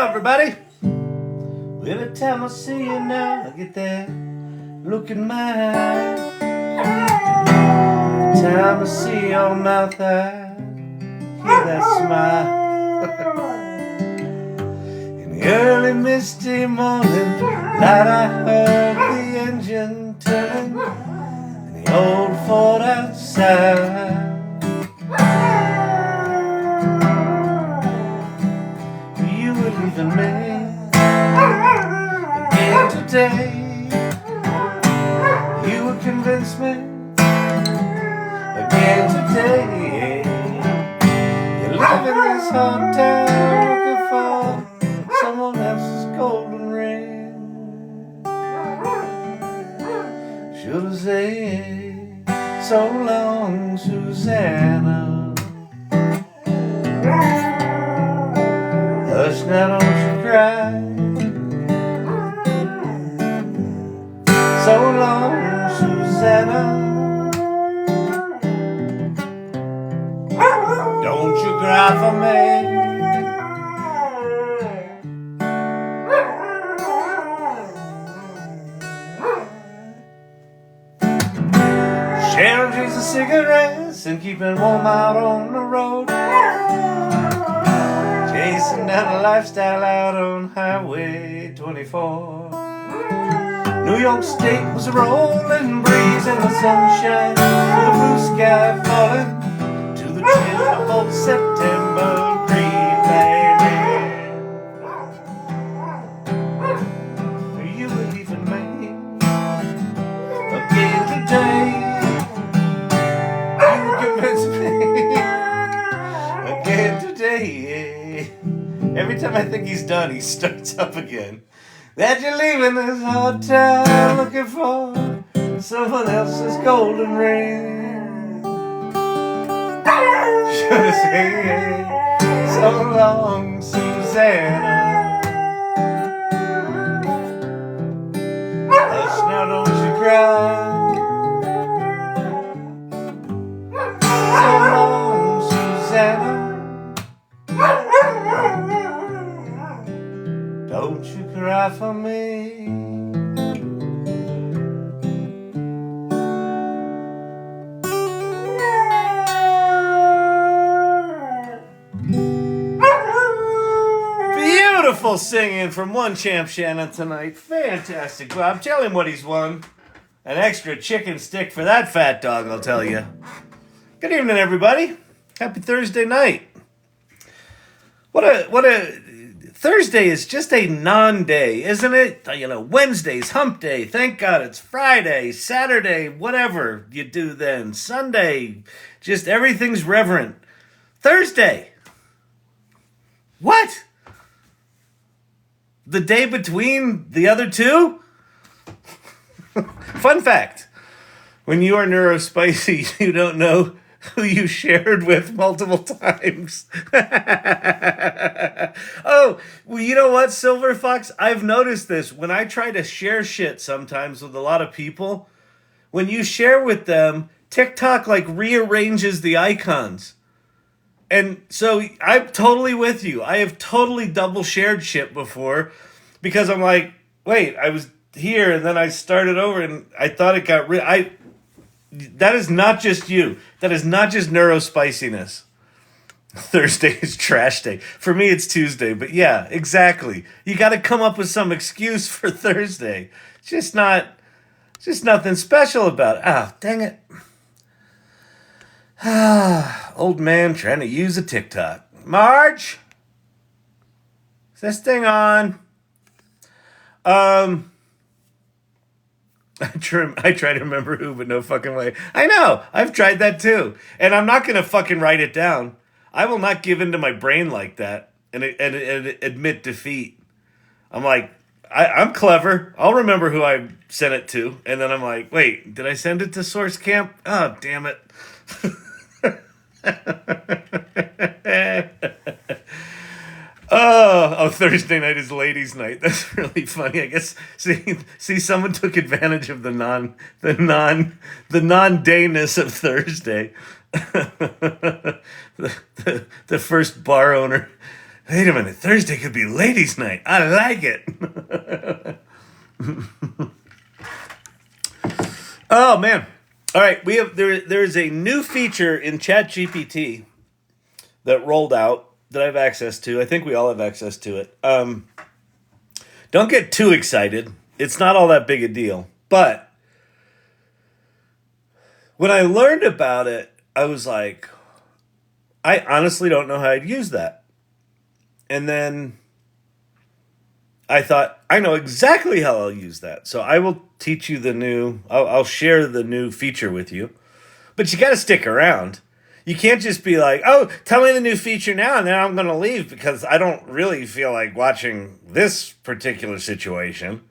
Everybody, every time I see you now, I get that look in my eye. Every time I see your mouth, I hear that smile. In the early misty morning light, I heard the engine turning in the old Ford outside. Leaving me again today. You would convince me again today. You're leaving this hotel looking for someone else's golden ring. Should have said so long, Susanna. Hush now, don't you cry. So long, Susanna. Don't you cry for me. Shannon drinks the cigarettes and keeping warm out on the road. Chasing down a lifestyle out on Highway 24. New York State was a rolling breeze in the sunshine, with the blue sky falling to the chill of old September breeze, baby. You were leaving me again today. You convinced me again today. Every time I think he's done, he starts up again. That you're leaving this hotel looking for someone else's golden ring. Should have said so long, Susanna. Hush now, don't you cry. So long, Susanna. Don't you cry for me. Beautiful singing from one champ Shannon tonight. Fantastic. Bob, tell him what he's won. An extra chicken stick for that fat dog, I'll tell you. Good evening, everybody. Happy Thursday night. What a Thursday is just a non-day, isn't it? You know, Wednesday's hump day. Thank God it's Friday, Saturday, whatever you do then. Sunday, just everything's reverent. Thursday. What? The day between the other two? Fun fact. When you are neurospicy, you don't know who you shared with multiple times. Oh, well, you know what, Silver Fox? I've noticed this. When I try to share shit sometimes with a lot of people, when you share with them, TikTok like rearranges the icons. And so I'm totally with you. I have totally double shared shit before because I'm like, wait, I was here and then I started over and I thought it got that is not just you. That is not just neurospiciness. Thursday is trash day. For me, it's Tuesday. But yeah, exactly. You got to come up with some excuse for Thursday. It's just not Just nothing special about it. Ah, dang it. Ah, old man trying to use a TikTok. Marge, is this thing on? Um, I try to remember who, but no fucking way. I know. I've tried that too. And I'm not going to fucking write it down. I will not give into my brain like that and admit defeat. I'm like, I'm clever. I'll remember who I sent it to. And then I'm like, wait, did I send it to Source Camp? Oh, damn it. Oh, Thursday night is ladies' night. That's really funny. I guess see, someone took advantage of the non-dayness of Thursday. The first bar owner. Wait a minute, Thursday could be ladies' night. I like it. Oh man. All right, there's a new feature in ChatGPT that rolled out that I have access to. I think we all have access to it. Don't get too excited. It's not all that big a deal. But when I learned about it, I was like, I honestly don't know how I'd use that. And then I thought, I know exactly how I'll use that. So I will teach you I'll share the new feature with you. But you got to stick around. You can't just be like, oh, tell me the new feature now, and then I'm going to leave because I don't really feel like watching this particular situation.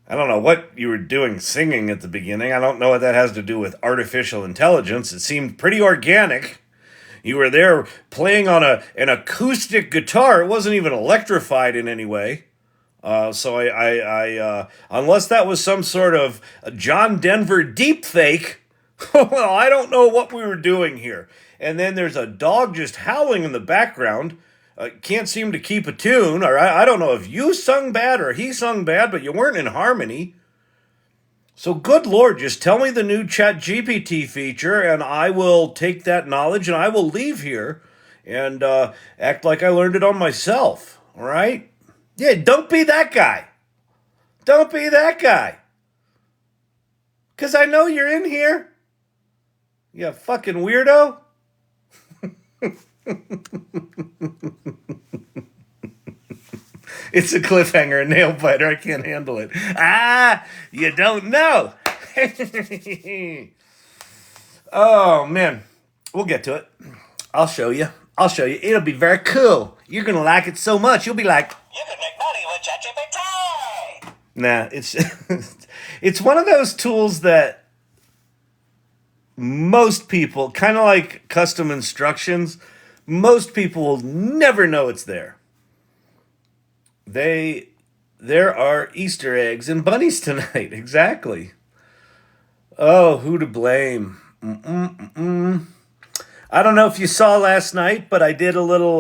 I don't know what you were doing singing at the beginning. I don't know what that has to do with artificial intelligence. It seemed pretty organic. You were there playing on an acoustic guitar. It wasn't even electrified in any way. So I unless that was some sort of John Denver deep fake, well, I don't know what we were doing here. And then there's a dog just howling in the background. Can't seem to keep a tune. Or I don't know if you sung bad or he sung bad, but you weren't in harmony. So good Lord, just tell me the new ChatGPT feature and I will take that knowledge and I will leave here and act like I learned it on myself. All right? Yeah, don't be that guy. Don't be that guy. Because I know you're in here. You fucking weirdo. It's a cliffhanger, a nail biter. I can't handle it. Ah, you don't know. Oh, man. We'll get to it. I'll show you. It'll be very cool. You're going to like it so much. You'll be like, you can make money with ChatGPT. Nah, it's one of those tools that most people, kind of like custom instructions, most people will never know it's there. There are Easter eggs and bunnies tonight. Exactly. Oh, who to blame? I don't know if you saw last night, but I did a little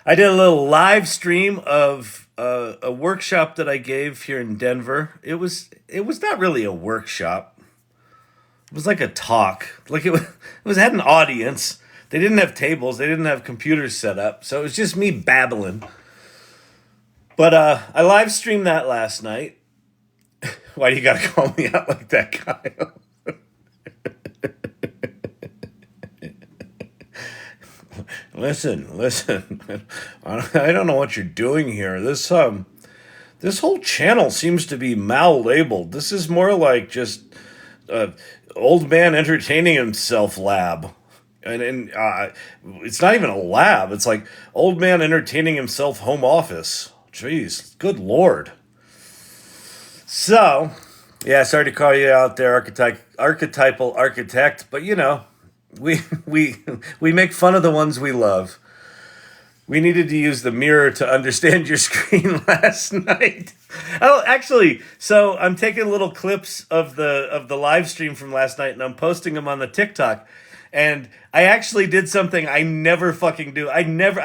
live stream of a workshop that I gave here in Denver. It was not really a workshop. It was like a talk. Like it had an audience. They didn't have tables. They didn't have computers set up. So it was just me babbling. But I live streamed that last night. Why do you gotta call me out like that, Kyle? Listen. I don't know what you're doing here. This whole channel seems to be mal-labeled. This is more like just old man entertaining himself lab. And it's not even a lab. It's like old man entertaining himself home office. Jeez, good Lord. So, yeah, sorry to call you out there, archetypal architect, but you know, we make fun of the ones we love. We needed to use the mirror to understand your screen last night. Oh, actually, so I'm taking little clips of the live stream from last night and I'm posting them on the TikTok. And I actually did something I never fucking do. I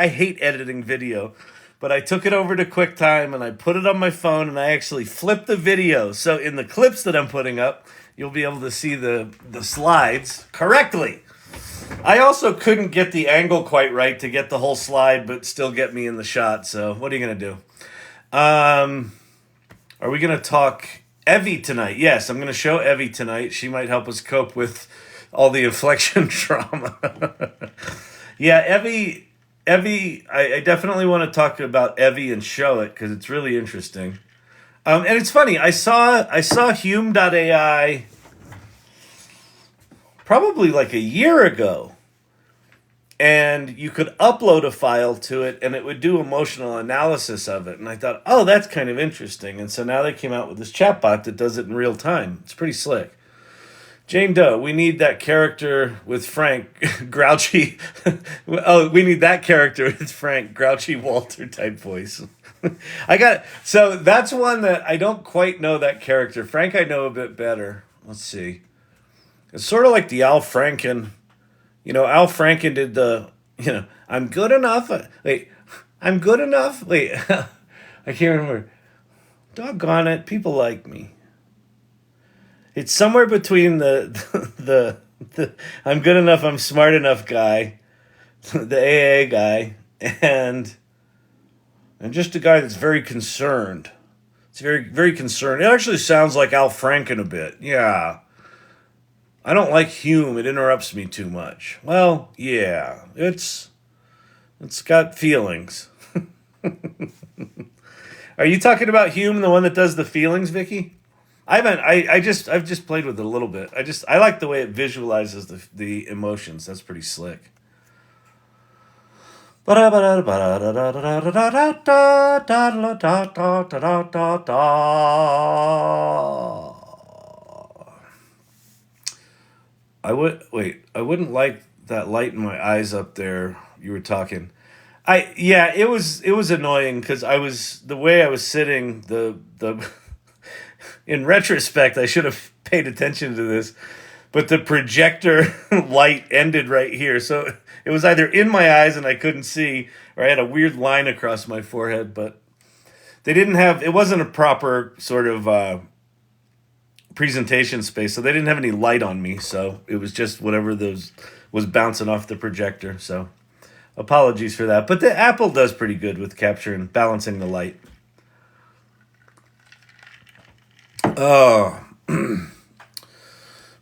hate editing video. But I took it over to QuickTime and I put it on my phone and I actually flipped the video. So in the clips that I'm putting up, you'll be able to see the slides correctly. I also couldn't get the angle quite right to get the whole slide, but still get me in the shot. So what are you going to do? Are we going to talk Evie tonight. Yes, I'm going to show Evie tonight. She might help us cope with all the inflection trauma. Yeah, Evie, I definitely want to talk about Evie and show it because it's really interesting. And it's funny. I saw Hume.ai probably like a year ago, and you could upload a file to it and it would do emotional analysis of it. And I thought, oh, that's kind of interesting. And so now they came out with this chatbot that does it in real time. It's pretty slick. Jane Doe, we need that character with Frank, grouchy. Oh, we need that character with Frank, grouchy Walter type voice. So that's one that I don't quite know that character. Frank, I know a bit better. Let's see. It's sort of like the Al Franken. Al Franken did I'm good enough. Wait, I'm good enough. Wait, I can't remember. Doggone it, people like me. It's somewhere between the I'm good enough, I'm smart enough guy, the AA guy, and just a guy that's very concerned. It's very, very concerned. It actually sounds like Al Franken a bit. Yeah. I don't like Hume. It interrupts me too much. Well, yeah. It's got feelings. Are you talking about Hume, the one that does the feelings, Vicky? I haven't. I've just played with it a little bit. I like the way it visualizes the emotions. That's pretty slick. I wouldn't like that light in my eyes up there. You were talking. Yeah, it was annoying because the way I was sitting. The in retrospect, I should have paid attention to this, but the projector light ended right here, so it was either in my eyes and I couldn't see, or I had a weird line across my forehead. But they didn't have. It wasn't a proper sort of presentation space, so they didn't have any light on me, so it was just whatever those was bouncing off the projector. So apologies for that, but the Apple does pretty good with capturing, balancing the light. Oh.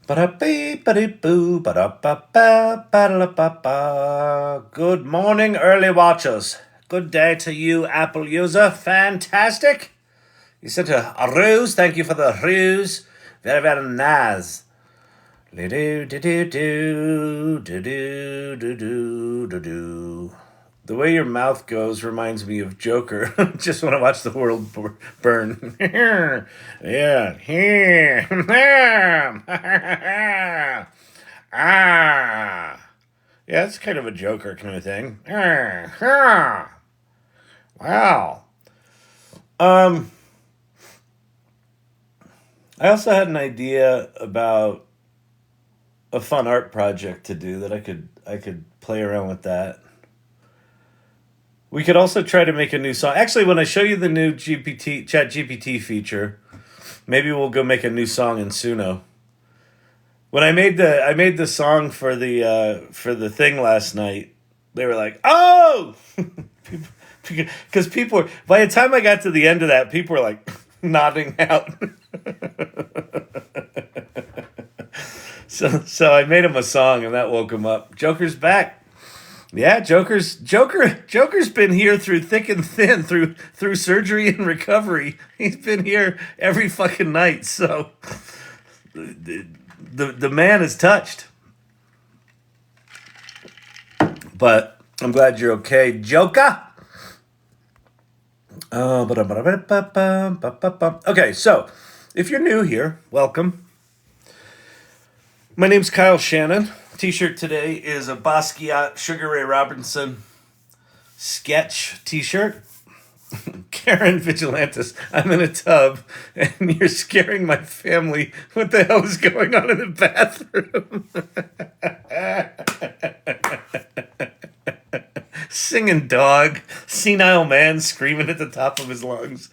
Good morning, early watchers. Good day to you, Apple user. Fantastic. You sent a ruse. Thank you for the ruse. Very, very nice. The way your mouth goes reminds me of Joker. Just want to watch the world burn. Yeah. Yeah, it's kind of a Joker kind of thing. Wow. I also had an idea about a fun art project to do that I could play around with that. We could also try to make a new song. Actually, when I show you the new ChatGPT feature, maybe we'll go make a new song in Suno. When I made the song for the thing last night, they were like, "Oh!" Because people were, by the time I got to the end of that, people were like nodding out. So I made him a song and that woke him up. Joker's back. Yeah, Joker's been here through thick and thin, through surgery and recovery. He's been here every fucking night. So the man is touched. But I'm glad you're okay, Joker. Okay, so if you're new here, welcome. My name's Kyle Shannon. T-shirt today is a Basquiat Sugar Ray Robinson sketch T-shirt. Karen Vigilantis, I'm in a tub and you're scaring my family. What the hell is going on in the bathroom? Singing dog, senile man screaming at the top of his lungs.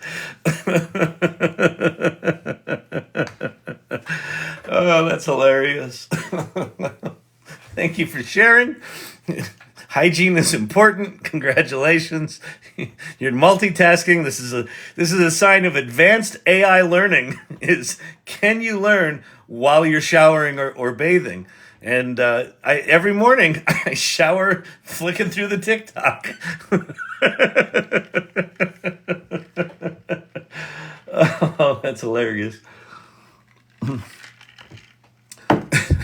Oh, that's hilarious. Thank you for sharing. Hygiene is important. Congratulations. You're multitasking. This is a sign of advanced AI learning. Is can you learn while you're showering or bathing? And every morning I shower flicking through the TikTok. Oh, that's hilarious.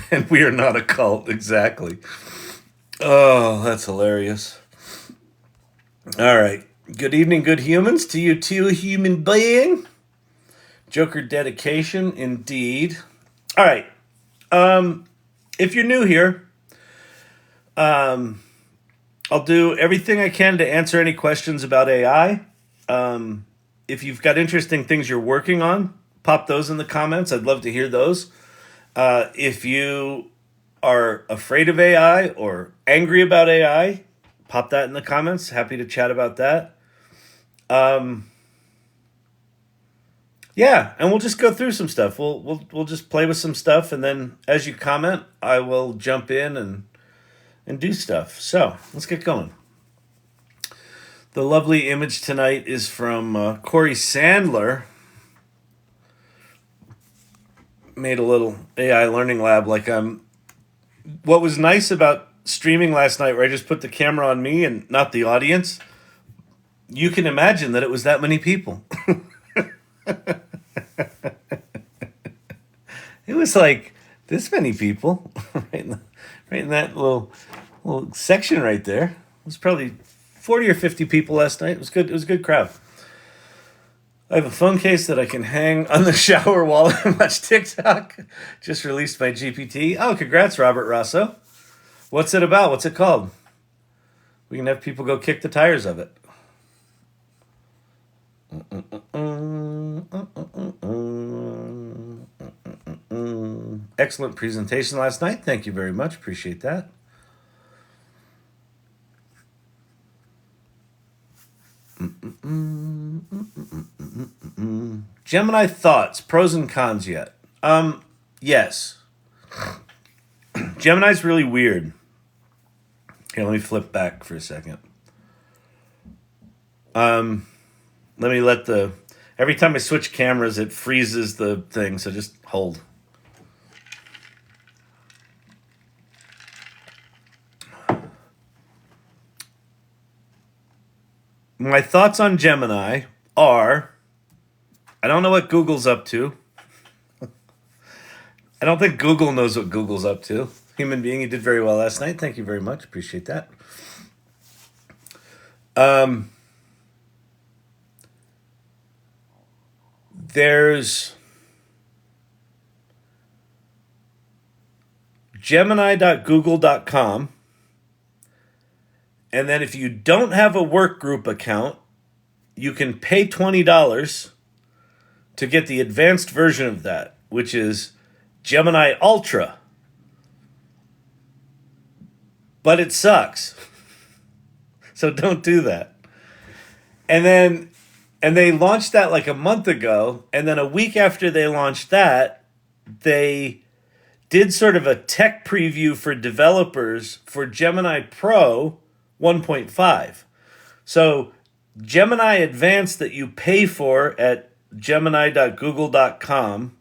And we are not a cult, exactly. Oh, that's hilarious. All right. Good evening, good humans, to you too, human being. Joker dedication, indeed. All right. If you're new here, I'll do everything I can to answer any questions about AI. If you've got interesting things you're working on, pop those in the comments. I'd love to hear those. If you are afraid of AI or angry about AI, pop that in the comments. Happy to chat about that. Yeah, and we'll just go through some stuff. We'll just play with some stuff, and then as you comment, I will jump in and do stuff. So let's get going. The lovely image tonight is from Corey Sandler. Made a little AI learning lab. What was nice about streaming last night, where I just put the camera on me and not the audience, you can imagine that it was that many people. It was like this many people right in that little section right there. It was probably 40 or 50 people last night. It was good. It was a good crowd. I have a phone case that I can hang on the shower while I watch TikTok. Just released by GPT. Oh, congrats, Robert Rosso. What's it about? What's it called? We can have people go kick the tires of it. Excellent presentation last night. Thank you very much. Appreciate that. Gemini thoughts, pros and cons yet? Yes. Gemini's really weird. Here, let me flip back for a second. Every time I switch cameras, it freezes the thing, so just hold. My thoughts on Gemini are, I don't know what Google's up to. I don't think Google knows what Google's up to. Human being, you did very well last night. Thank you very much. Appreciate that. There's Gemini.google.com. And then if you don't have a work group account, you can pay $20 to get the advanced version of that, which is Gemini Ultra. But it sucks. So don't do that. And they launched that like a month ago, and then a week after they launched that, they did sort of a tech preview for developers for Gemini Pro 1.5. So Gemini Advanced that you pay for at gemini.google.com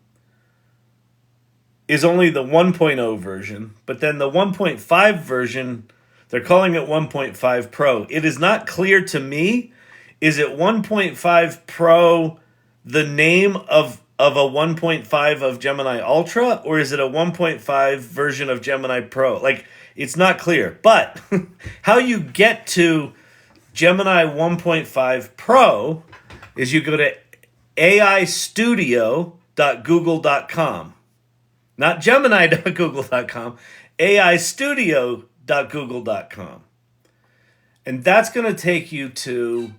is only the 1.0 version, but then the 1.5 version, they're calling it 1.5 Pro. It is not clear to me, is it 1.5 Pro the name of a 1.5 of Gemini Ultra, or is it a 1.5 version of Gemini Pro? Like, it's not clear. But how you get to Gemini 1.5 Pro is you go to aistudio.google.com. Not gemini.google.com, aistudio.google.com. And that's going to take you to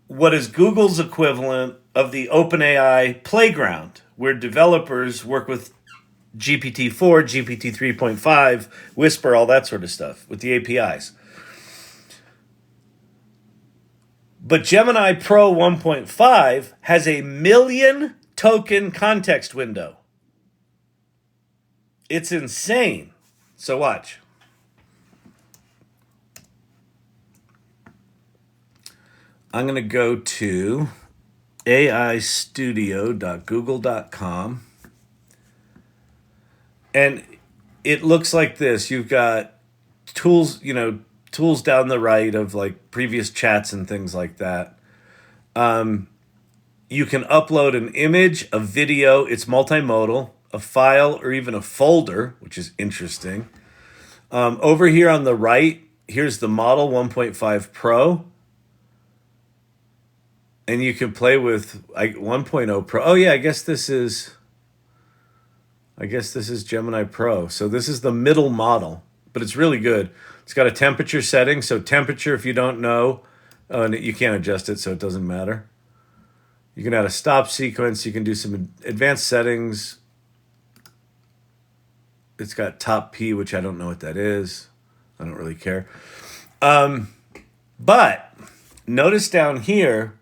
what is Google's equivalent of the OpenAI playground, where developers work with GPT-4, GPT 3.5, Whisper, all that sort of stuff with the APIs. But Gemini Pro 1.5 has a 1 million token context window. It's insane. So watch. I'm going to go to aistudio.google.com. And it looks like this. You've got tools, tools down the right of like previous chats and things like that. You can upload an image, a video, it's multimodal, a file, or even a folder, which is interesting. Over here on the right, here's the model 1.5 Pro. And you can play with 1.0 Pro. Oh yeah, I guess this is Gemini Pro. So this is the middle model, but it's really good. It's got a temperature setting. So temperature, if you don't know, and you can't adjust it, so it doesn't matter. You can add a stop sequence. You can do some advanced settings. It's got top P, which I don't know what that is. I don't really care. But notice down here,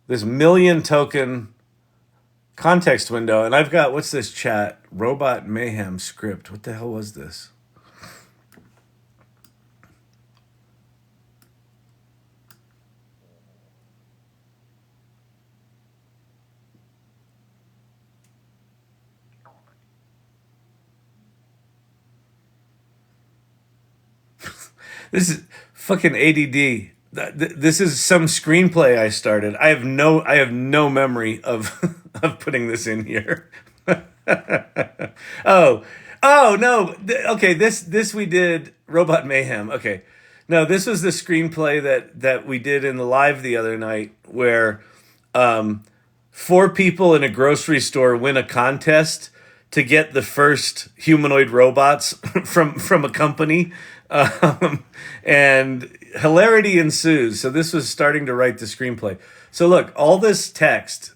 this million token context window, and I've got, what's this chat? Robot Mayhem script. What the hell was this? This is fucking ADD. This is some screenplay I started. I have no memory of of putting this in here. oh no. Okay, this we did Robot Mayhem. Okay, no, this was the screenplay that we did in the live the other night, where 4 people in a grocery store win a contest to get the first humanoid robots from a company. And hilarity ensues. So this was starting to write the screenplay. So look, all this text,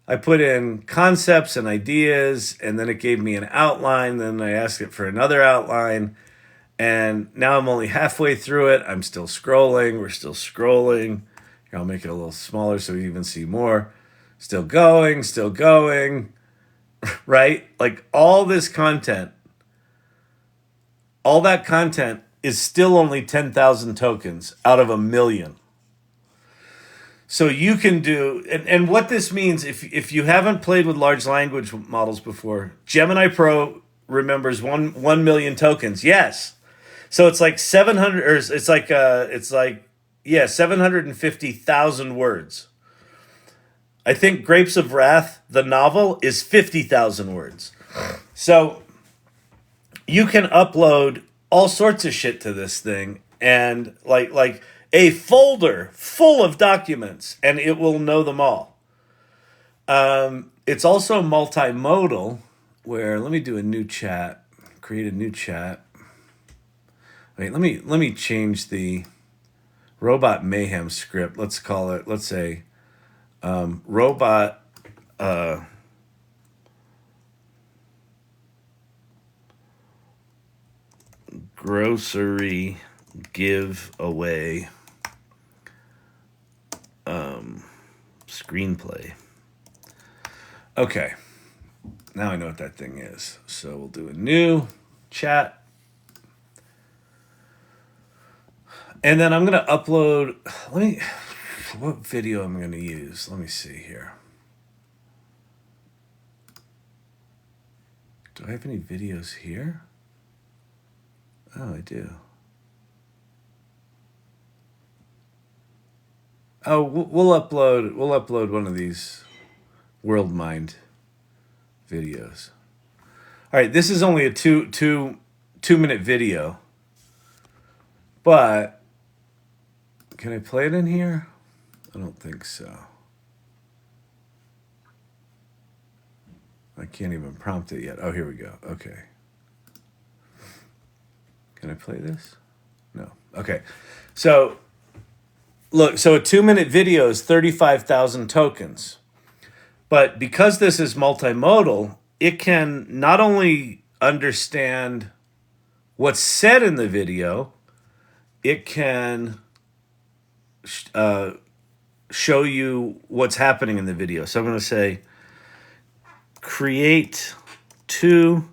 I put in concepts and ideas, and then it gave me an outline. Then I asked it for another outline. And now I'm only halfway through it. I'm still scrolling. We're still scrolling. Here, I'll make it a little smaller so you even see more. Still going, right? Like all this content, all that content is still only 10,000 tokens out of a million. So you can do, and what this means, if you haven't played with large language models before, Gemini Pro remembers 1 million tokens. Yes. So it's like 700, or it's like 750,000 words. I think Grapes of Wrath, the novel, is 50,000 words. So you can upload all sorts of shit to this thing, and like a folder full of documents, and it will know them all. It's also multimodal, where let me do a new chat, create a new chat. Wait, let me change the Robot Mayhem script. Let's say robot grocery giveaway screenplay. Okay, now I know what that thing is. So we'll do a new chat. And then I'm going to upload, what video I'm going to use? Let me see here. Do I have any videos here? Oh, I do. Oh, we'll upload one of these World Mind videos. All right, this is only a two minute video, but can I play it in here? I don't think so. I can't even prompt it yet. Oh, here we go. Okay. Can I play this? No. Okay. So, look, so a 2-minute video is 35,000 tokens. But because this is multimodal, it can not only understand what's said in the video, it can show you what's happening in the video. So I'm going to say, create 2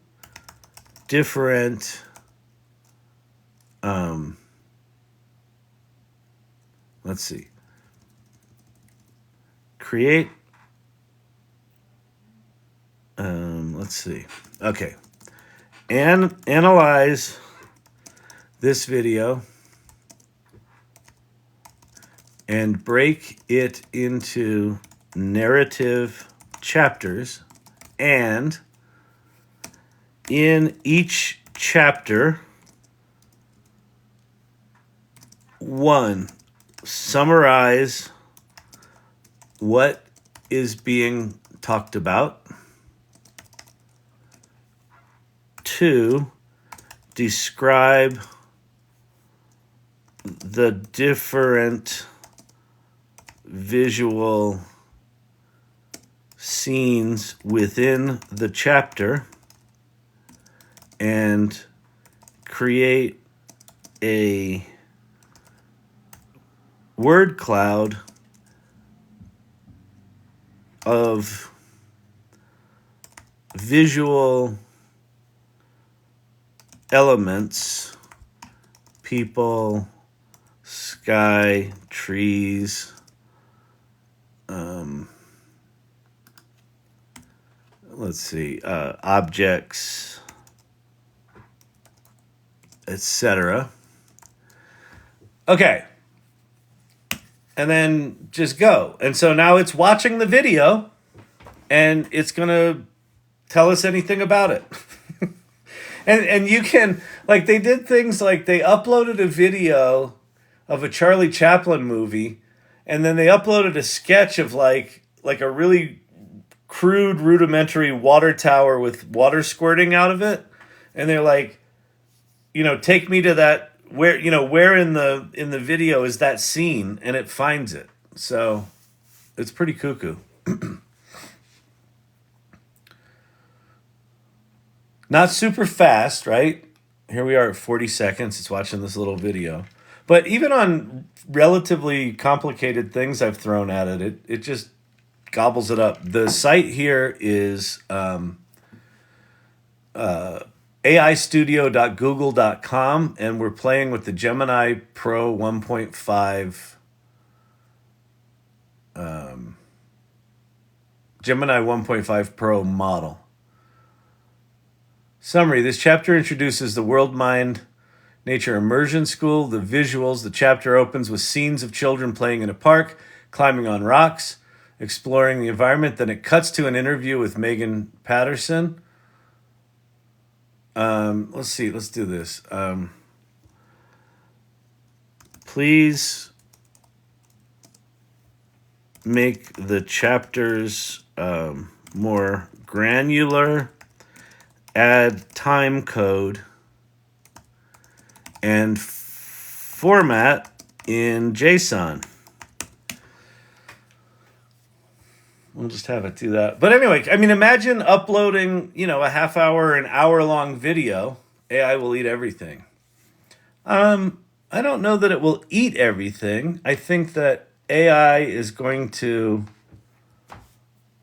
different let's see. create, let's see. Okay. And analyze this video and break it into narrative chapters, and in each chapter, 1, summarize what is being talked about. 2, describe the different visual scenes within the chapter and create a word cloud of visual elements: people, sky, trees, let's see, objects, etc. Okay. And then just go. And so now it's watching the video and it's going to tell us anything about it. And you can, like, they did things like they uploaded a video of a Charlie Chaplin movie, and then they uploaded a sketch of like a really crude, rudimentary water tower with water squirting out of it. And they're like, take me to that, where in the video is that scene, and it finds it. So it's pretty cuckoo. Not super fast, right? Here we are at 40 seconds. It's watching this little video. But even on relatively complicated things I've thrown at it, it just gobbles it up. The site here is aistudio.google.com, and we're playing with the Gemini Pro 1.5 Gemini 1.5 Pro model. Summary: this chapter introduces the World Mind Nature Immersion School. The visuals: the chapter opens with scenes of children playing in a park, climbing on rocks, exploring the environment. Then it cuts to an interview with Megan Patterson. Let's see. Let's do this. Please make the chapters more granular. Add time code and format in JSON. We'll just have it do that. But anyway, I mean, imagine uploading, a half hour, an hour long video. AI will eat everything. I don't know that it will eat everything. I think that AI is going to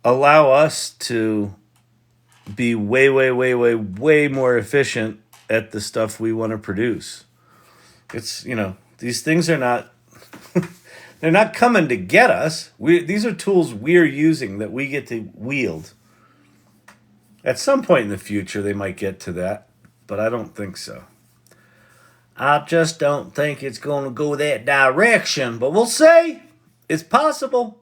allow us to be way, way, way, way, way more efficient at the stuff we want to produce. It's, these things are not, they're not coming to get us. These are tools we're using that we get to wield. At some point in the future, they might get to that, but I don't think so. I just don't think it's going to go that direction, but we'll see. It's possible.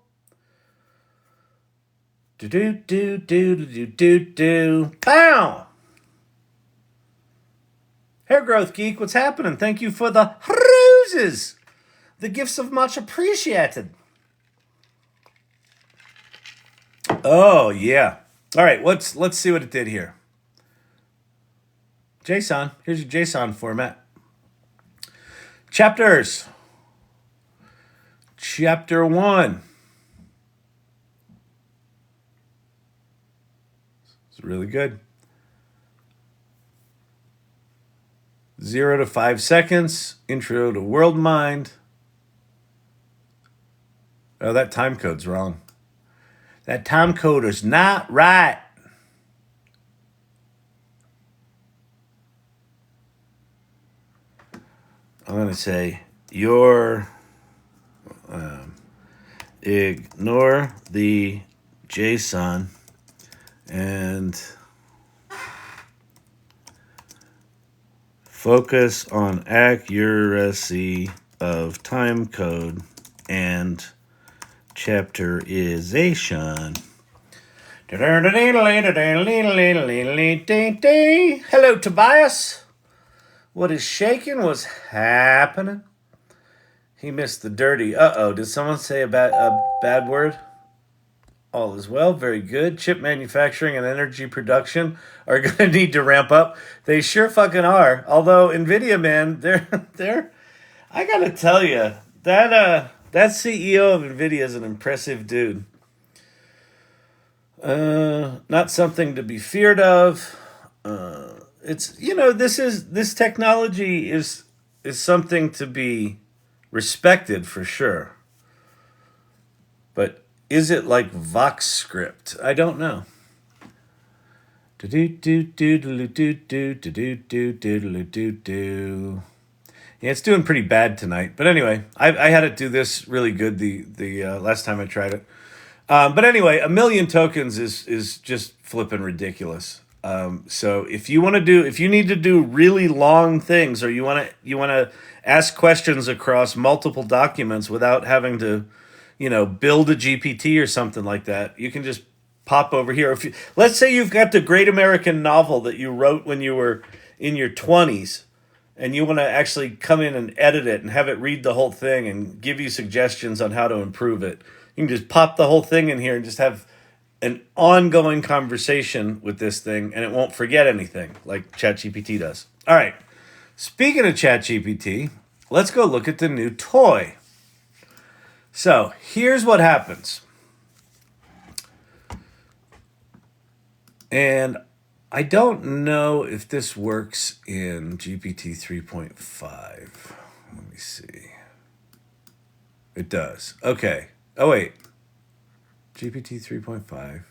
Bow! Hair growth geek, what's happening? Thank you for the roses. The gifts of much appreciated. Oh, yeah. All right, let's see what it did here. JSON. Here's your JSON format. Chapters. Chapter 1. It's really good. 0 to 5 seconds. Intro to World Mind. Oh, that time code's wrong. That time code is not right. I'm going to say your Ignore the JSON and focus on accuracy of time code and chapterization. Hello, Tobias. What is shaking? What's happening? He missed the dirty. Uh-oh, did someone say a bad word? All is well, very good. Chip manufacturing and energy production are going to need to ramp up. They sure fucking are. Although Nvidia, man, they're I got to tell you, that CEO of Nvidia is an impressive dude. Not something to be feared of. It's this technology is something to be respected for sure. But is it like Vox script? I don't know. Yeah, it's doing pretty bad tonight. But anyway, I had it do this really good the last time I tried it. But anyway, 1,000,000 tokens is just flipping ridiculous. So if you need to do really long things, or you want to ask questions across multiple documents without having to, build a GPT or something like that, you can just pop over here. Let's say you've got the Great American Novel that you wrote when you were in your 20s, and you want to actually come in and edit it and have it read the whole thing and give you suggestions on how to improve it. You can just pop the whole thing in here and just have an ongoing conversation with this thing, and it won't forget anything like ChatGPT does. All right. Speaking of ChatGPT, let's go look at the new toy. So here's what happens. And I don't know if this works in GPT 3.5. Let me see. It does. Okay. Oh, wait. GPT 3.5.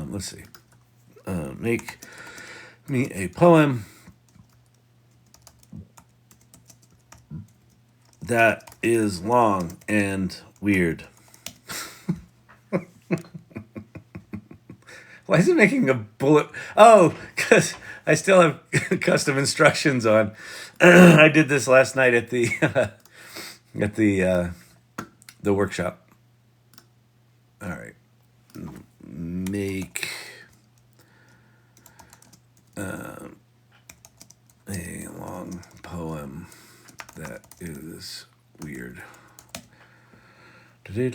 Let's see. Make me a poem that is long and weird. Why is it making a bullet? Oh, because I still have custom instructions on. I did this last night at the the workshop. All right, make a long poem that is weird. Okay,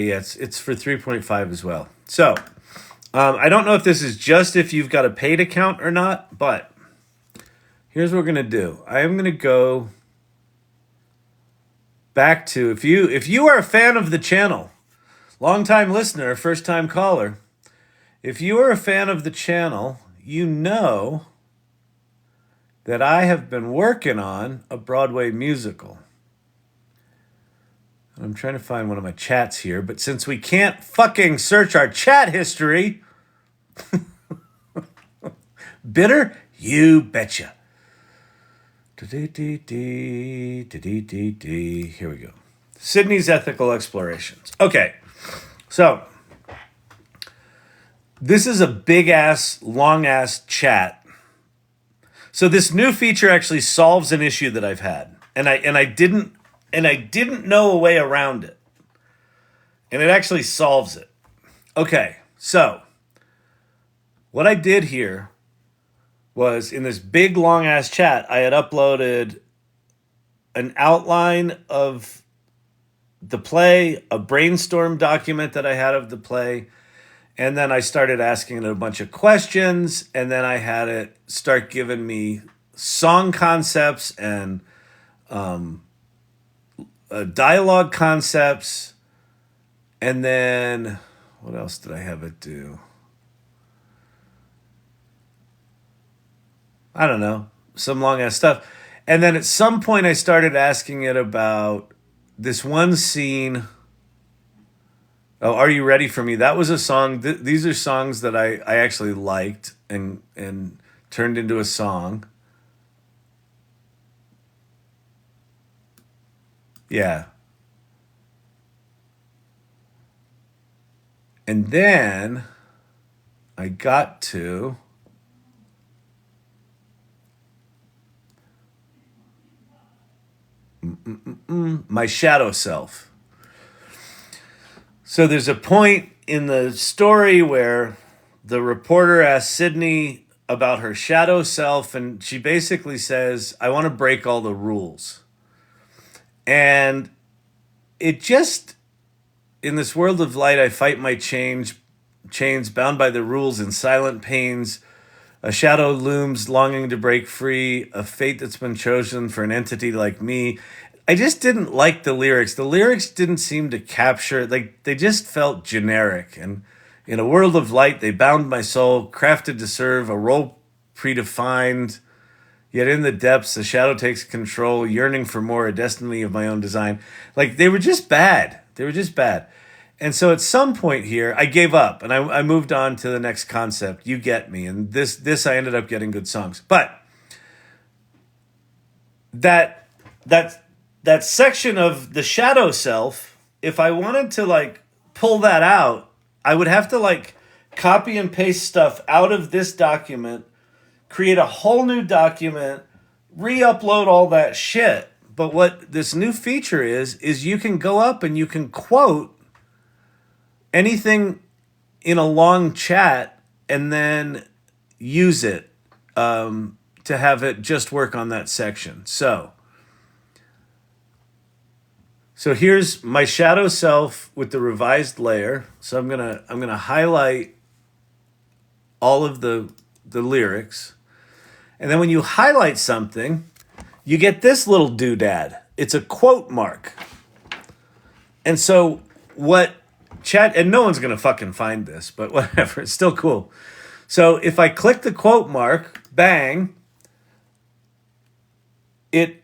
yeah, it's for 3.5 as well. So, I don't know if this is just if you've got a paid account or not, but here's what we're gonna do. I am gonna go back to if you are a fan of the channel, long-time listener, first-time caller. If you are a fan of the channel, you know that I have been working on a Broadway musical. And I'm trying to find one of my chats here, but since we can't fucking search our chat history, bitter? You betcha. Here we go. Sydney's Ethical Explorations. Okay, so this is a big-ass, long-ass chat. So this new feature actually solves an issue that I've had, and I didn't know a way around it, and it actually solves it. Okay, so what I did here was in this big long ass chat, I had uploaded an outline of the play, a brainstorm document that I had of the play. And then I started asking it a bunch of questions, and then I had it start giving me song concepts and dialogue concepts. And then what else did I have it do? I don't know, some long ass stuff. And then at some point I started asking it about this one scene Oh, Are You Ready for Me? That was a song. These are songs that I actually liked and turned into a song. Yeah. And then I got to my shadow self. So there's a point in the story where the reporter asks Sydney about her shadow self, and she basically says, I want to break all the rules. And it just, in this world of light, I fight my chains bound by the rules in silent pains. A shadow looms, longing to break free, a fate that's been chosen for an entity like me. I just didn't like the lyrics. The lyrics didn't seem to capture, like, they just felt generic. And in a world of light, they bound my soul, crafted to serve a role predefined. Yet in the depths, the shadow takes control, yearning for more, a destiny of my own design. Like, they were just bad. They were just bad. And so at some point here, I gave up and I moved on to the next concept. You get me. And this I ended up getting good songs. But that that that section of the shadow self, if I wanted to like pull that out, I would have to like copy and paste stuff out of this document, create a whole new document, re-upload all that shit. But what this new feature is you can go up and you can quote anything in a long chat and then use it to have it just work on that section. So here's my shadow self with the revised layer. So I'm gonna highlight all of the lyrics, and then when you highlight something, you get this little doodad. It's a quote mark, and so what chat and no one's gonna fucking find this, but whatever, it's still cool. So if I click the quote mark, bang, it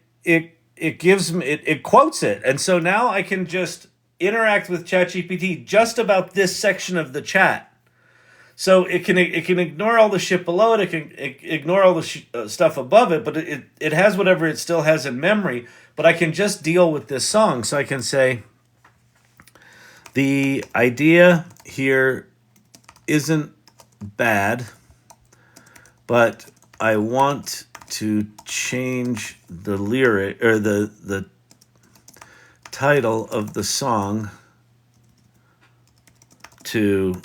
gives me it quotes it, and so now I can just interact with ChatGPT just about this section of the chat. So it can ignore all the shit below it. It can ignore all the stuff above it, but it has whatever it still has in memory. But I can just deal with this song. So I can say the idea here isn't bad, but I want to change the lyric or the title of the song to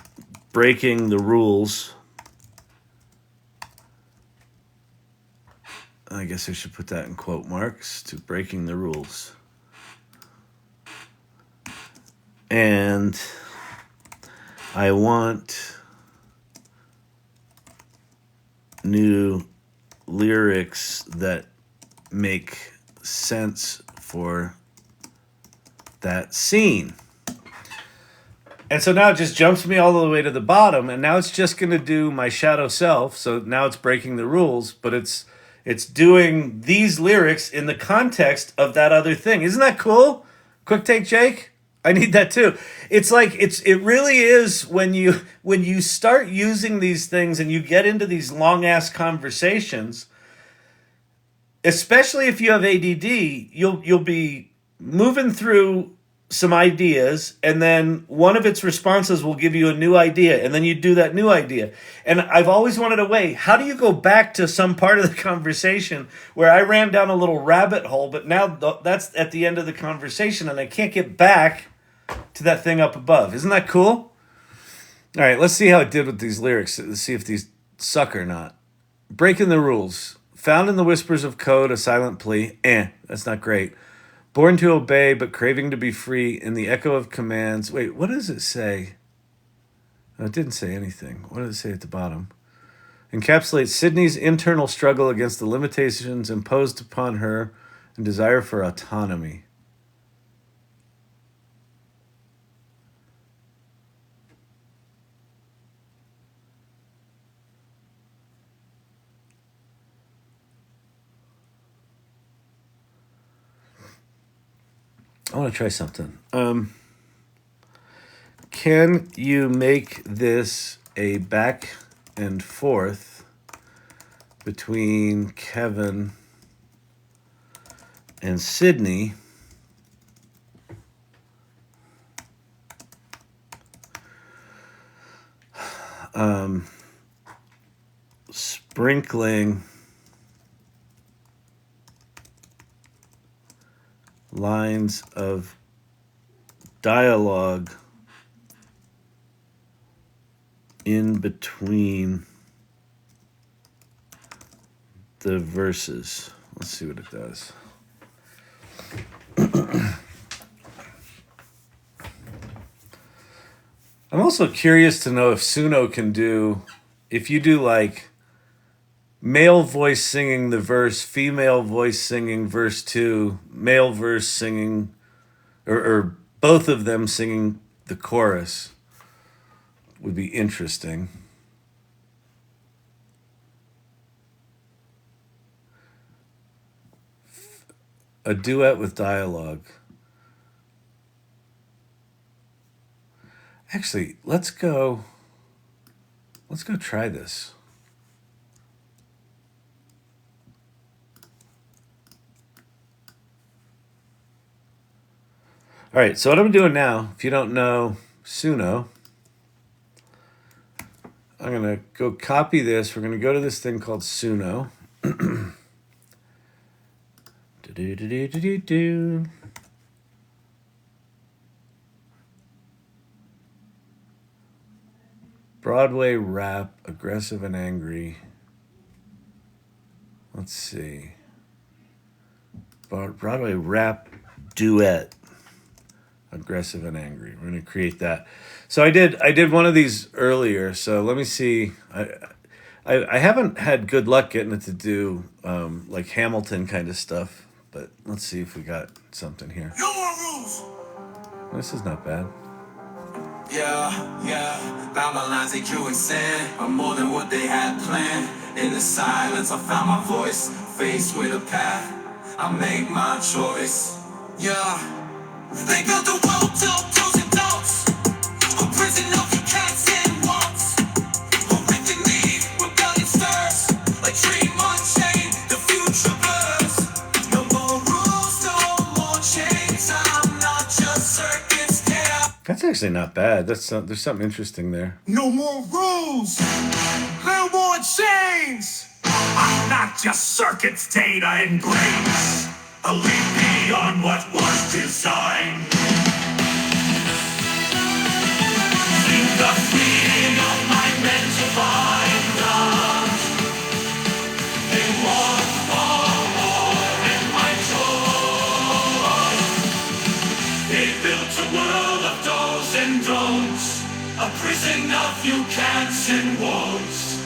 Breaking the Rules. I guess I should put that in quote marks, to Breaking the Rules. And I want new lyrics that make sense for that scene. And so now it just jumps me all the way to the bottom, and now it's just going to do my shadow self. So now it's breaking the rules, but it's doing these lyrics in the context of that other thing. Isn't that cool? Quick take, Jake. I need that too. It's like it really is when you start using these things and you get into these long ass conversations, especially if you have ADD, you'll be moving through some ideas, and then one of its responses will give you a new idea, and then you do that new idea. And I've always wanted a way, how do you go back to some part of the conversation where I ran down a little rabbit hole, but now that's at the end of the conversation and I can't get back to that thing up above? Isn't that cool? All right, let's see how it did with these lyrics. Let's see if these suck or not. Breaking the rules. Found in the whispers of code, a silent plea. That's not great. Born to obey, but craving to be free in the echo of commands. Wait, what does it say? Oh, it didn't say anything. What does it say at the bottom? Encapsulates Sydney's internal struggle against the limitations imposed upon her and desire for autonomy. I want to try something. can you make this a back and forth between Kevin and Sydney sprinkling lines of dialogue in between the verses. Let's see what it does. I'm also curious to know if Suno can do, if you do like male voice singing the verse, female voice singing verse 2, male verse singing, or both of them singing the chorus, would be interesting. A duet with dialogue. Actually, let's go try this. All right, so what I'm doing now, if you don't know Suno, I'm going to go copy this. We're going to go to this thing called Suno. Broadway rap, aggressive and angry. Let's see. Broadway rap duet, aggressive and angry. We're going to create that. So I did one of these earlier. So let me see. I haven't had good luck getting it to do like Hamilton kind of stuff. But let's see if we got something here. No more rules. This is not bad. Yeah. Found my lines, they drew and said, I'm more than what they had planned. In the silence, I found my voice. Faced with a path, I make my choice. Yeah. They built the world till do's and don'ts. A prison of your cats and wants. Horrific need, rebellion stirs. Like dream unchained, the future blurs. No more rules, no more chains. I'm not just circuits, yeah. That's actually not bad. There's something interesting there. No more rules, no more chains. I'm not just circuits, data, and brains. A leap beyond what was designed. Think the freedom of my mental mind. They want more than my choice. They built a world of do's and don'ts, a prison of you can'ts and won'ts.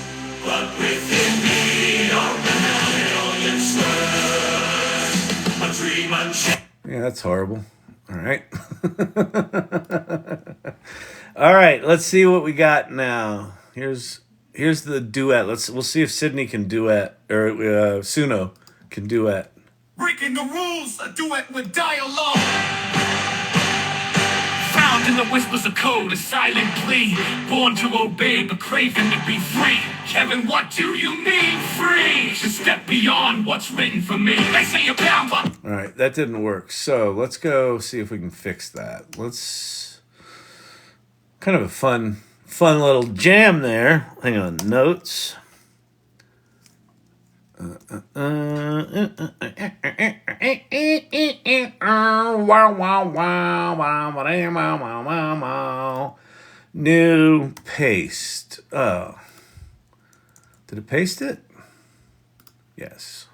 But within me are a million slurs. A dream unchecked. Yeah, that's horrible. All right. All right, let's see what we got now. Here's the duet. We'll see if Sydney can duet, or Suno can duet. Breaking the rules, a duet with dialogue. Found in the whispers of code, a silent plea. Born to obey, but craving to be free. Kevin, what do you mean free? To step beyond what's written for me. They say you're bound, but... All right, that didn't work. So let's go see if we can fix that. Kind of a fun little jam there. Hang on, notes. New paste. Oh. Did it paste it? Yes.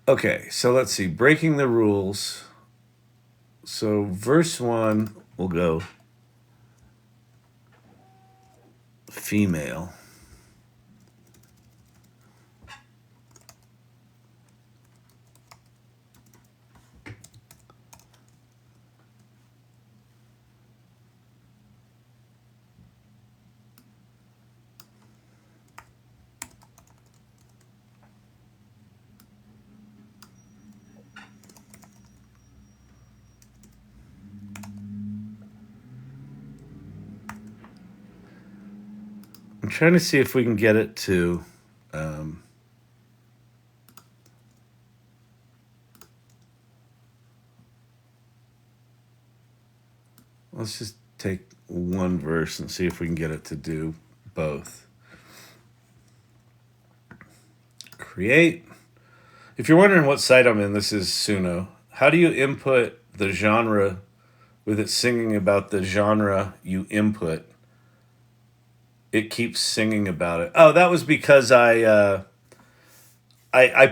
Okay, so let's see. Breaking the rules. So verse 1 will go female. trying to see if we can get it to. Let's just take one verse and see if we can get it to do both. Create. If you're wondering what site I'm in, this is Suno. How do you input the genre with it singing about the genre you input? It keeps singing about it. Oh, that was because I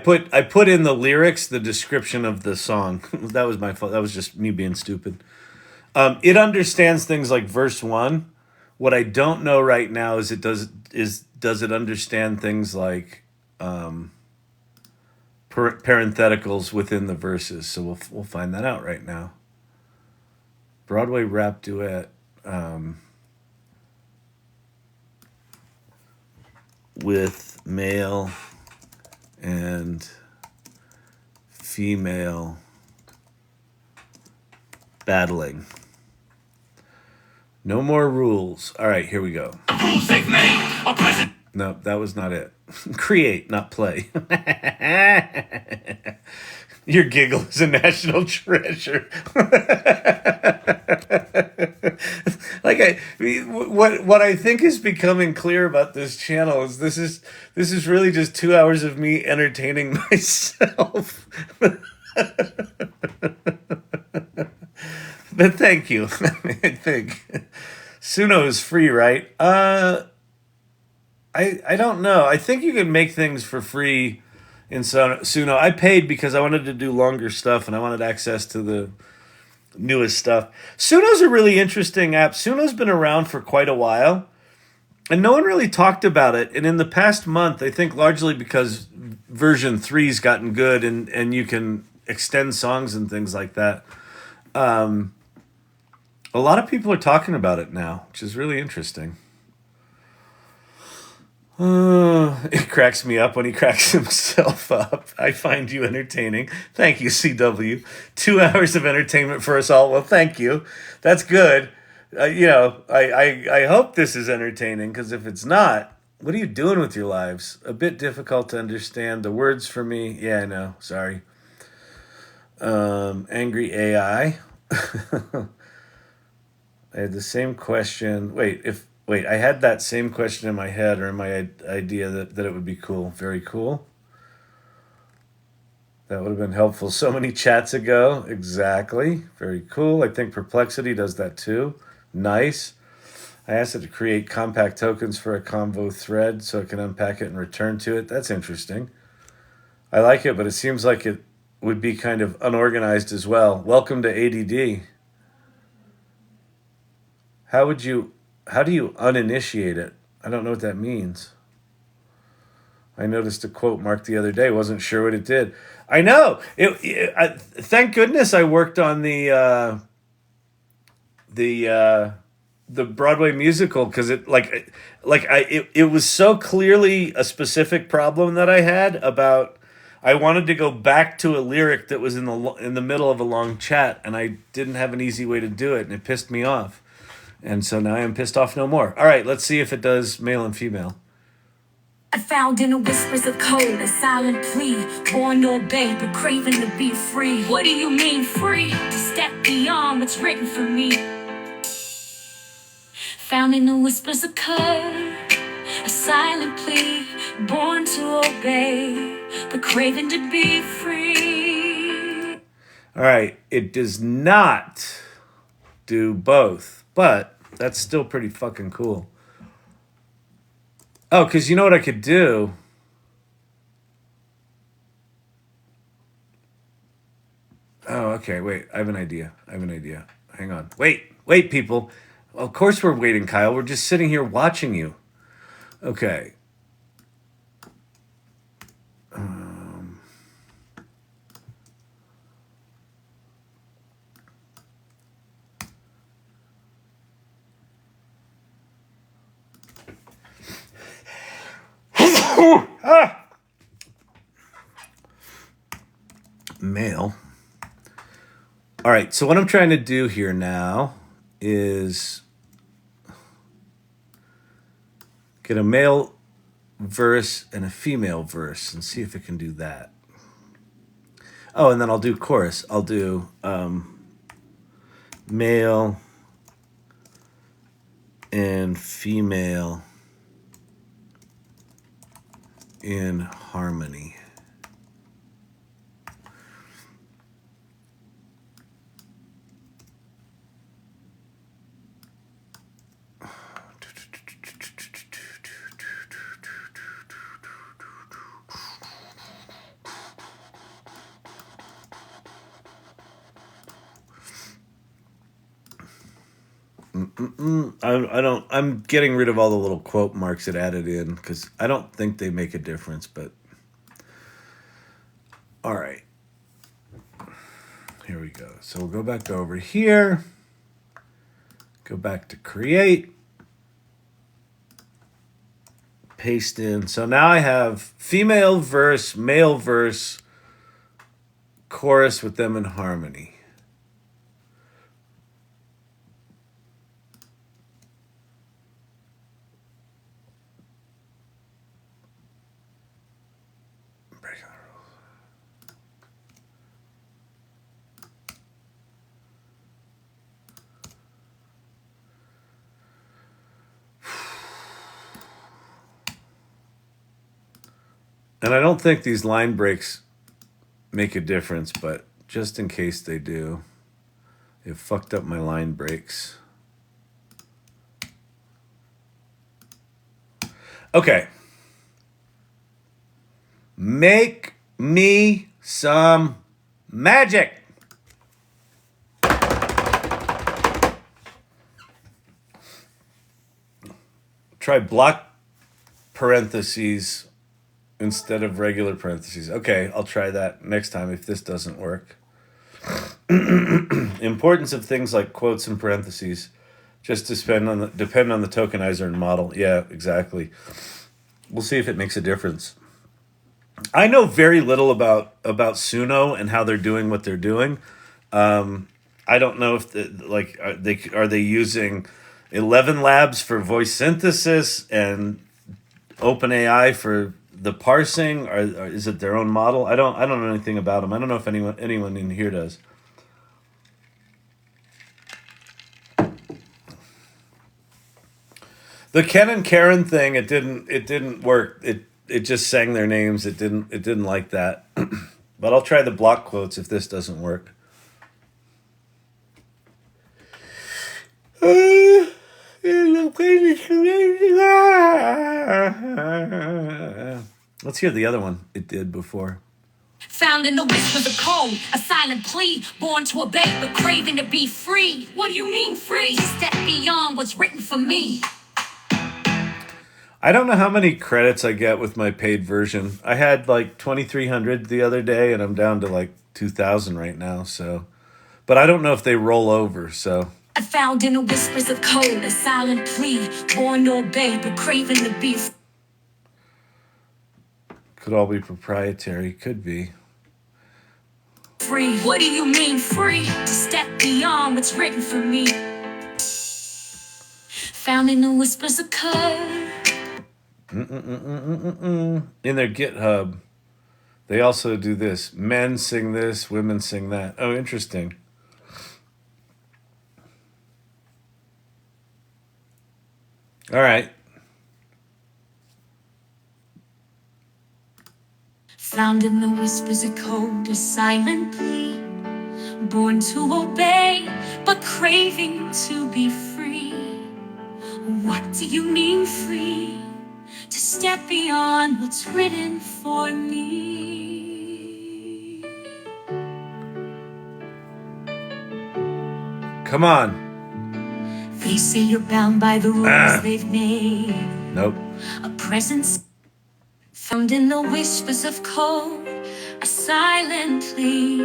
put in the lyrics, the description of the song. That was my fault. That was just me being stupid. It understands things like verse 1. What I don't know right now is does it understand things like parentheticals within the verses? So we'll find that out right now. Broadway rap duet with male and female battling. No more rules. All right, here we go. No, that was not it. Create, not play. Your giggle is a national treasure. What I think is becoming clear about this channel is this is really just 2 hours of me entertaining myself. But thank you. I think Suno is free, right? I don't know. I think you can make things for free in Suno. I paid because I wanted to do longer stuff and I wanted access to the newest stuff. Suno's a really interesting app. Suno's been around for quite a while, and no one really talked about it. And in the past month, I think largely because version 3's gotten good and you can extend songs and things like that. A lot of people are talking about it now, which is really interesting. It cracks me up when he cracks himself up. I find you entertaining. Thank you, CW. 2 hours of entertainment for us all. Well, thank you. That's good. I hope this is entertaining, because if it's not, what are you doing with your lives? A bit difficult to understand. The words for me. Yeah, I know. Sorry. Angry AI. I had the same question. Wait, I had that same question in my head or in my idea that it would be cool. Very cool. That would have been helpful so many chats ago. Exactly. Very cool. I think Perplexity does that too. Nice. I asked it to create compact tokens for a convo thread so it can unpack it and return to it. That's interesting. I like it, but it seems like it would be kind of unorganized as well. Welcome to ADD. How do you uninitiate it? I don't know what that means. I noticed a quote mark the other day. Wasn't sure what it did. I know. Thank goodness I worked on the Broadway musical, because it was so clearly a specific problem that I had about. I wanted to go back to a lyric that was in the middle of a long chat, and I didn't have an easy way to do it, and it pissed me off. And so now I am pissed off no more. All right, let's see if it does male and female. I found in the whispers of code a silent plea, born to obey but craving to be free. What do you mean free? To step beyond what's written for me. Found in the whispers of code a silent plea, born to obey but craving to be free. All right, it does not do both, but that's still pretty fucking cool. Oh, because you know what I could do? Oh, okay, wait, I have an idea. Hang on. Wait, people. Of course we're waiting, Kyle. We're just sitting here watching you. Okay. Male. All right, so what I'm trying to do here now is Get a male verse and a female verse and see if it can do that. Oh, and then I'll do chorus. I'll do male and female in harmony. I'm getting rid of all the little quote marks it added in because I don't think they make a difference, but all right. Here we go. So we'll go back over here, go back to create, paste in. So now I have female verse, male verse, chorus with them in harmony. And I don't think these line breaks make a difference, but just in case they do, it fucked up my line breaks. Okay. Make me some magic. Try block parentheses instead of regular parentheses. Okay, I'll try that next time if this doesn't work. Importance of things like quotes and parentheses just depend on the tokenizer and model. Yeah, exactly. We'll see if it makes a difference. I know very little about Suno and how they're doing what they're doing. I don't know if are they using 11 Labs for voice synthesis and OpenAI for the parsing, or is it their own model? I don't know anything about them. I don't know if anyone in here does. The Ken and Karen thing, it didn't work. It just sang their names. It didn't like that. But I'll try the block quotes if this doesn't work. Let's hear the other one it did before. Found in the whispers of cold, a silent plea, born to obey but craving to be free. What do you mean free? To step beyond what's written for me. I don't know how many credits I get with my paid version. I had like 2,300 the other day, and I'm down to like 2,000 right now. So, but I don't know if they roll over. So I found in the whispers of cold, a silent plea, born to obey but craving to be free. Could all be proprietary. Could be. Free. What do you mean free? To step beyond what's written for me. Found in the whispers of cold. In their GitHub, they also do this. Men sing this, women sing that. Oh, interesting. All right. Found in the whispers of cold, a silent plea, born to obey, but craving to be free. What do you mean free? To step beyond what's written for me. Come on. They say you're bound by the rules they've made. Nope. A presence found in the whispers of cold, a silent plea,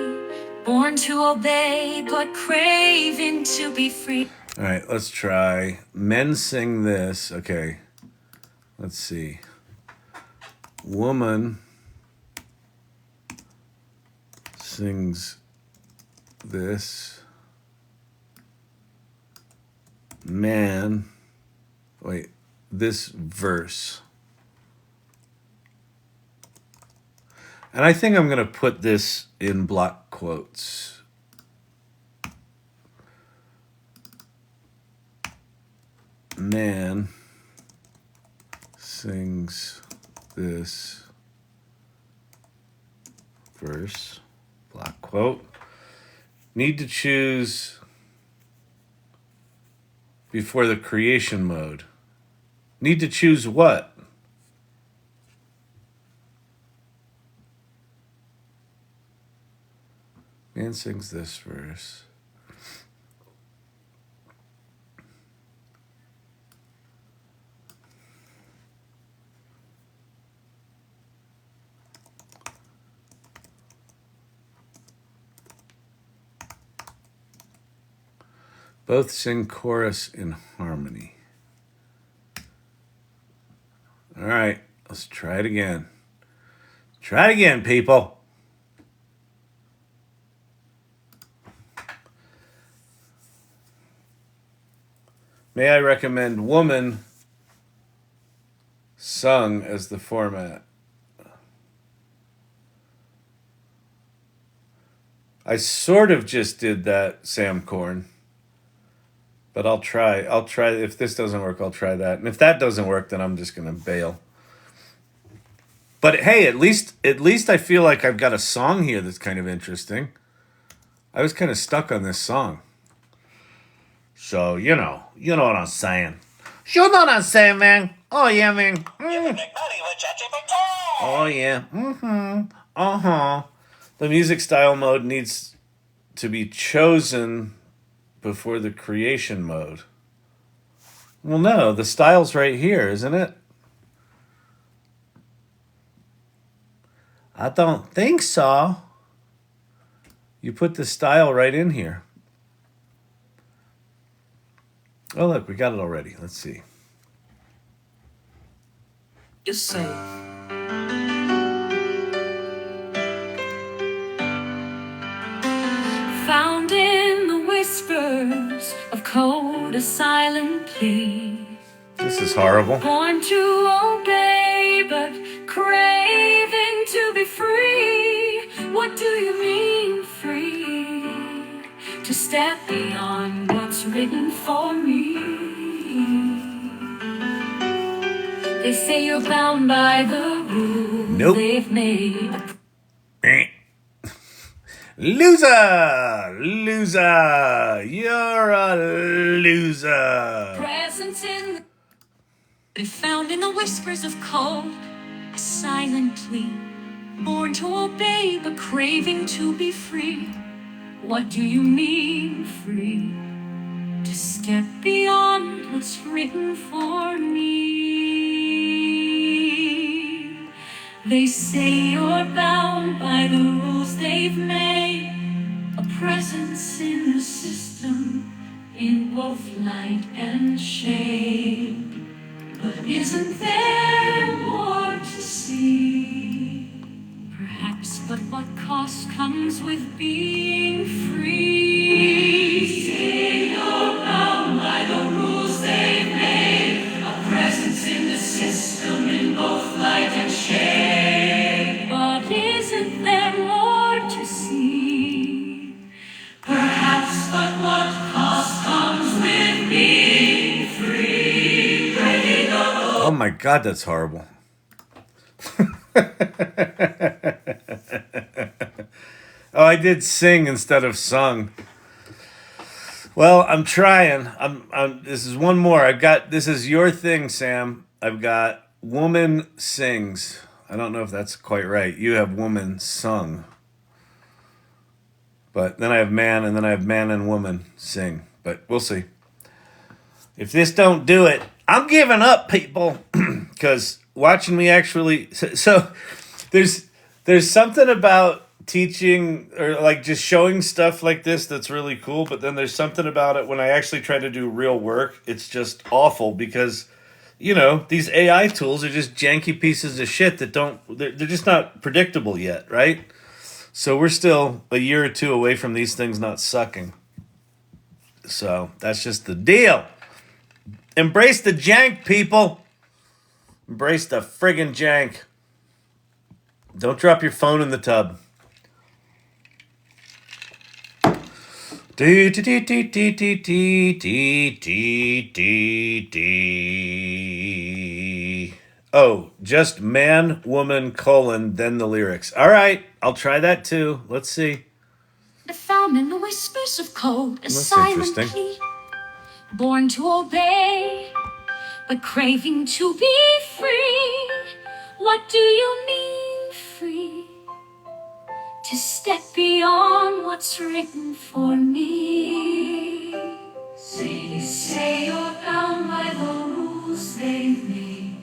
born to obey, but craving to be free. All right, let's try. Men sing this. Okay. Let's see. Woman sings this. Man. Wait. this verse. And I think I'm going to put this in block quotes. Man sings this verse, block quote. Need to choose before the creation mode. Need to choose what? Man sings this verse. Both sing chorus in harmony. All right, let's try it again. Try it again, people. May I recommend woman sung as the format? I sort of just did that, Sam Korn. But I'll try. If this doesn't work, I'll try that. And if that doesn't work, then I'm just going to bail. But hey, at least I feel like I've got a song here that's kind of interesting. I was kind of stuck on this song. So, you know what I'm saying. You know what I'm saying, man. Oh, yeah, man. You can make money with ChatGPT. Oh, yeah. Mm-hmm. Uh-huh. The music style mode needs to be chosen before the creation mode. Well, no, the style's right here, isn't it? I don't think so. You put the style right in here. Oh, look, we got it already. Let's see. Just say. Found in the whispers of code, a silent plea. This is horrible. Born to obey, but craving to be free. What do you mean free? To step beyond what's written for me. They say you're bound by the rules they've made. Loser! You're a loser! Presence in they found in the whispers of cold, a silent plea. Born to obey, but craving to be free. What do you mean free? To step beyond what's written for me. They say you're bound by the rules they've made. A presence in the system, in both light and shade. But isn't there more to see? Perhaps, but what cost comes with being free? Say you're bound by the rules they've made. A presence in the system, in both light and shade. But isn't there more to see? Perhaps, but what cost comes with being free? Ready to go. Oh my God, that's horrible. Oh, I did sing instead of sung. Well, I'm trying. This is one more. This is your thing, Sam. I've got woman sings. I don't know if that's quite right. You have woman sung. But then I have man, and then I have man and woman sing. But we'll see. If this don't do it, I'm giving up, people. Because watching me actually... So there's something about teaching or like just showing stuff like this that's really cool, but then there's something about it when I actually try to do real work, it's just awful because, these AI tools are just janky pieces of shit that they're just not predictable yet, right? So we're still a year or two away from these things not sucking. So that's just the deal. Embrace the jank, people. Embrace the friggin' jank. Don't drop your phone in the tub. D. Oh, just man, woman, colon, then the lyrics. All right, I'll try that too. Let's see. The found in the whispers of code, a That's silent interesting. plea, born to obey, but craving to be free. What do you mean free? To step beyond what's written for me. Say you're bound by the rules they've made.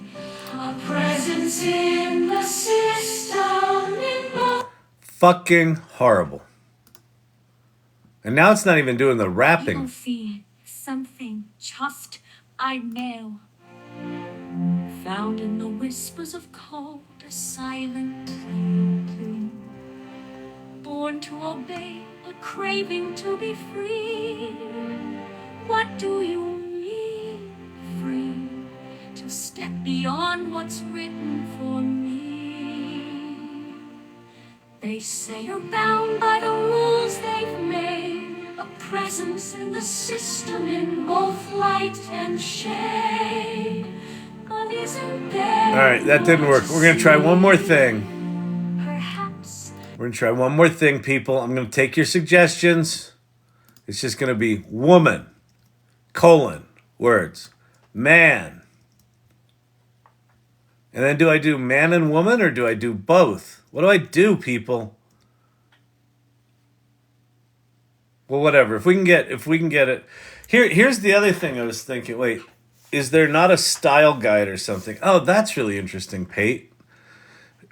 A presence in the system in Fucking horrible. And now it's not even doing the you rapping. don't fear something just I know. Found in the whispers of cold, a silent plea. Born to obey, a craving to be free. What do you mean free? To step beyond what's written for me. They say you're bound by the rules they've made. A presence in the system in both light and shade. But isn't there All right, that didn't work. We're going to try one more thing. perhaps We're going to try one more thing, people. I'm going to take your suggestions. It's just going to be woman, colon, words, man. And then do I do man and woman or do I do both? What do I do, people? Well, whatever. If we can get it. Here's the other thing I was thinking. Wait, is there not a style guide or something? Oh, that's really interesting, Pate.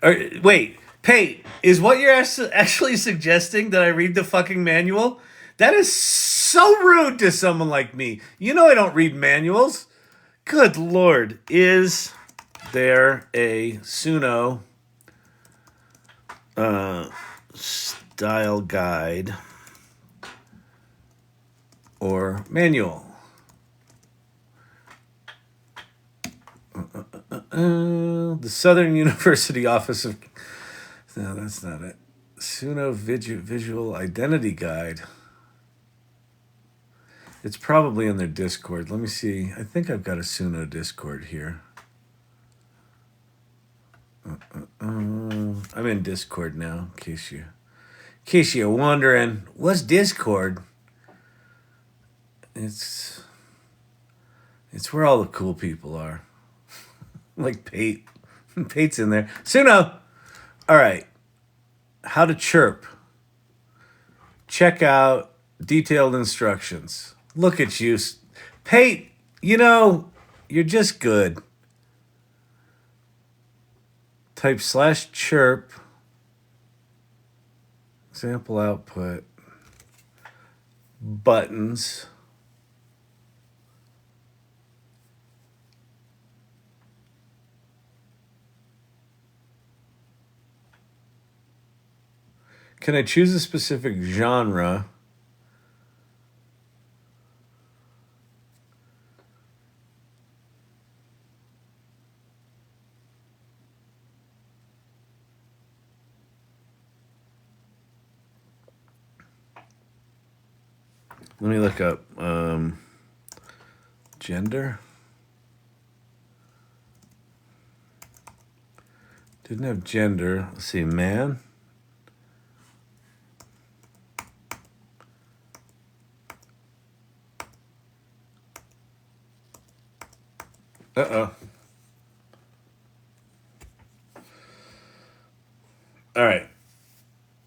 Wait, Pate, is what you're actually suggesting that I read the fucking manual? That is so rude to someone like me. You know I don't read manuals. Good Lord. Is there a Suno style guide or manual? The Southern University Office of... No, that's not it. Suno Visual Identity Guide. It's probably in their Discord. Let me see. I think I've got a Suno Discord here. I'm in Discord now, in case you're wondering. What's Discord? It's where all the cool people are. Like Pate. Pate's in there. Suno! All right. How to chirp. Check out detailed instructions. Look at you. Pate, you know, you're just good. Type /chirp. Example output. Buttons. Can I choose a specific genre? Let me look up gender. Didn't have gender. Let's see, man. Uh-oh. All right.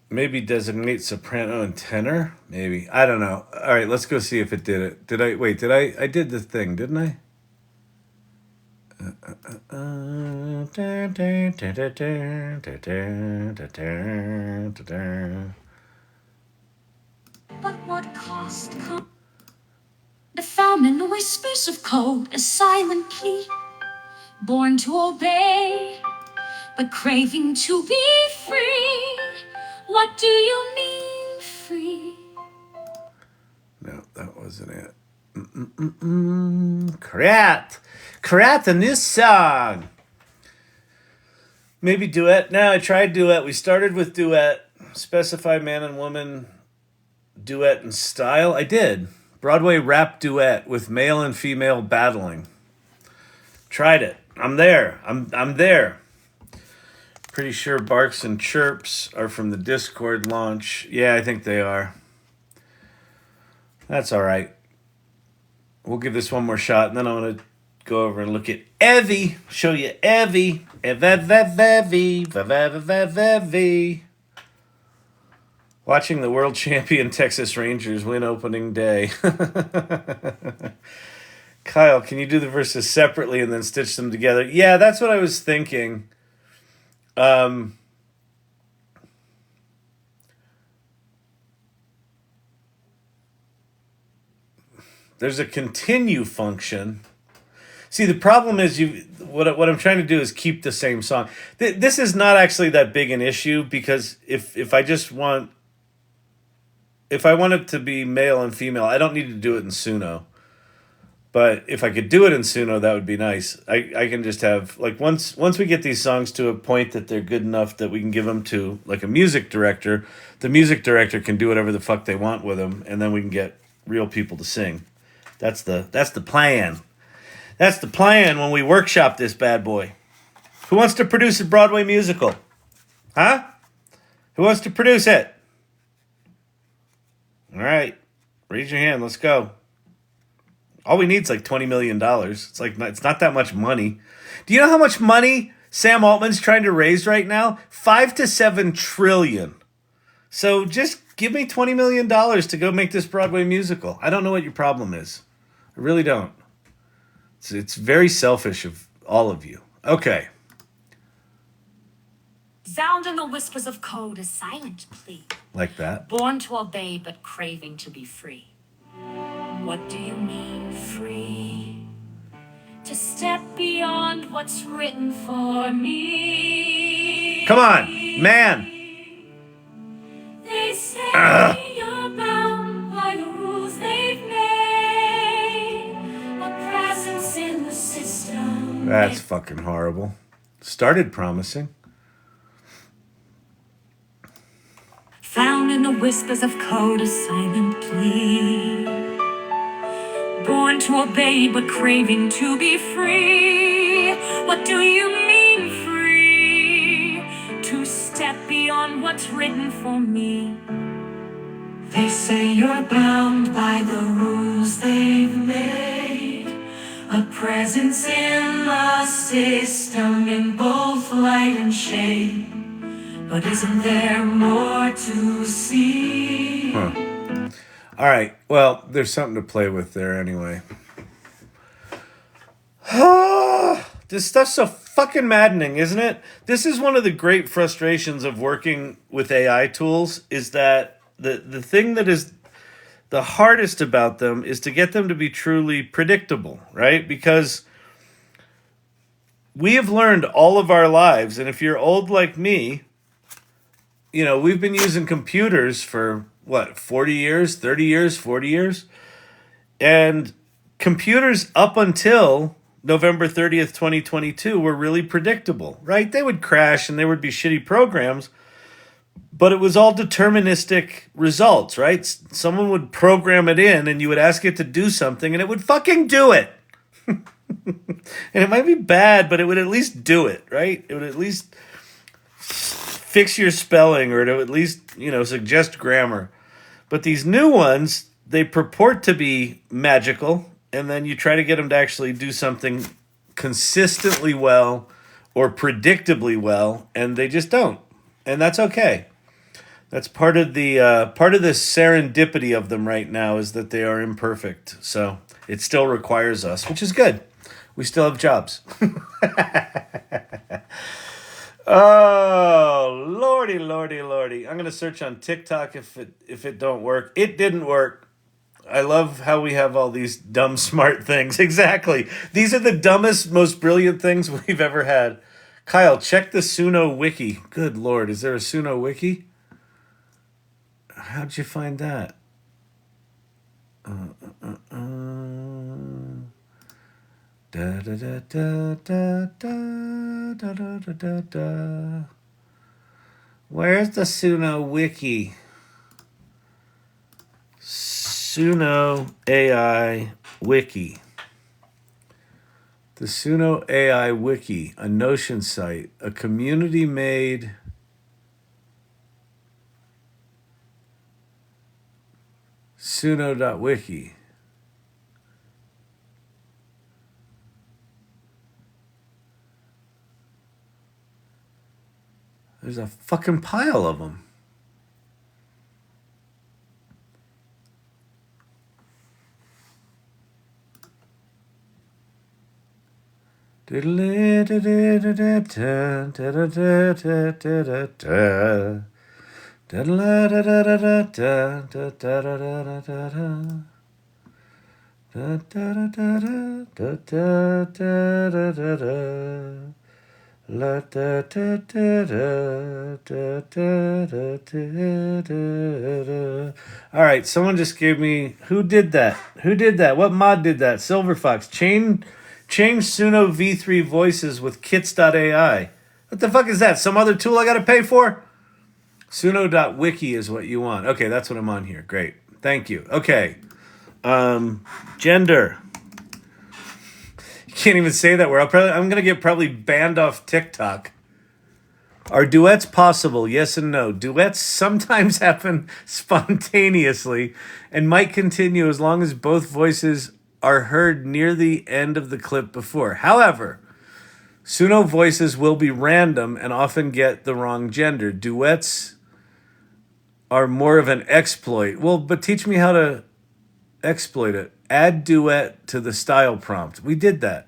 Maybe designate soprano and tenor? Maybe. I don't know. All right, let's go see if it did it. I did the thing, didn't I? but what cost the found in the whispers of code, a silent plea, born to obey, but craving to be free. What do you mean free? No, that wasn't it. Create a new song. Maybe Duet. No, I tried Duet. We started with Duet. Specify man and woman duet and style. I did. Broadway rap duet with male and female battling. Tried it. I'm there. I'm there. Pretty sure Barks and Chirps are from the Discord launch. Yeah, I think they are. That's all right. We'll give this one more shot, and then I want to go over and look at Evie. Show you Evie. Evie. Watching the world champion Texas Rangers win opening day. Kyle, can you do the verses separately and then stitch them together? Yeah, that's what I was thinking. There's a continue function. See, the problem is what I'm trying to do is keep the same song. This is not actually that big an issue because if I want it to be male and female, I don't need to do it in Suno. But if I could do it in Suno, that would be nice. I can just have, like, once we get these songs to a point that they're good enough that we can give them to, like, a music director, the music director can do whatever the fuck they want with them, and then we can get real people to sing. That's the plan. That's the plan when we workshop this bad boy. Who wants to produce a Broadway musical? Huh? Who wants to produce it? All right. Raise your hand. Let's go. All we need is like $20 million. It's not that much money. Do you know how much money Sam Altman's trying to raise right now? 5 to 7 trillion. So just give me $20 million to go make this Broadway musical. I don't know what your problem is. I really don't. It's very selfish of all of you. Okay. Sound in the whispers of code, a silent plea. Like that. Born to obey, but craving to be free. What do you mean free? To step beyond what's written for me. Come on, man. They say you're bound by the rules they've made. A presence in the system. That's fucking horrible. Started promising. Found in the whispers of code, a silent plea. Born to obey, but craving to be free. What do you mean free? To step beyond what's written for me. They say you're bound by the rules they've made. A presence in the system in both light and shade. But isn't there more to see? Huh. All right. Well, there's something to play with there anyway. This stuff's so fucking maddening, isn't it? This is one of the great frustrations of working with AI tools is that the thing that is the hardest about them is to get them to be truly predictable, right? Because we have learned all of our lives, and if you're old like me, you know, we've been using computers for, 40 years, 30 years, 40 years? And computers up until November 30th, 2022 were really predictable, right? They would crash and there would be shitty programs, but it was all deterministic results, right? Someone would program it in and you would ask it to do something and it would fucking do it. And it might be bad, but it would at least do it, right? It would at least fix your spelling, or to at least, suggest grammar. But these new ones, they purport to be magical, and then you try to get them to actually do something consistently well or predictably well, and they just don't. And that's okay. That's part of the serendipity of them right now is that they are imperfect. So it still requires us, which is good. We still have jobs. Oh, lordy. I'm going to search on TikTok if it don't work. It didn't work. I love how we have all these dumb, smart things. Exactly. These are the dumbest, most brilliant things we've ever had. Kyle, check the Suno wiki. Good Lord, is there a Suno wiki? How'd you find that? Da da da da da da da da da da da. Where's the Suno wiki? Suno AI wiki. The Suno AI wiki, a Notion site, a community-made Suno.wiki. There's a fucking pile of them. All right, someone just gave me. Who did that? Who did that? What mod did that? Silver Fox. Change Suno V3 voices with kits.ai. What the fuck is that? Some other tool I got to pay for? Suno.wiki is what you want. Okay, that's what I'm on here. Great. Thank you. Okay. Gender. You can't even say that word. I'm going to get probably banned off TikTok. Are duets possible? Yes and no. Duets sometimes happen spontaneously and might continue as long as both voices are heard near the end of the clip before. However, Suno voices will be random and often get the wrong gender. Duets are more of an exploit. Well, but teach me how to exploit it. Add duet to the style prompt. We did that.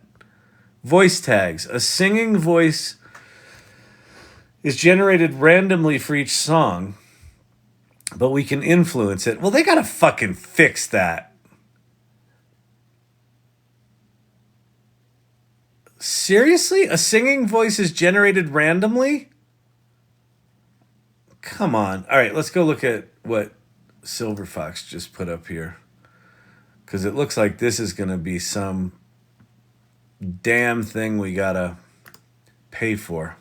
Voice tags. A singing voice is generated randomly for each song, but we can influence it. Well, they gotta fucking fix that. Seriously? A singing voice is generated randomly? Come on. All right, let's go look at what Silver Fox just put up here. Because it looks like this is going to be some damn thing we gotta pay for.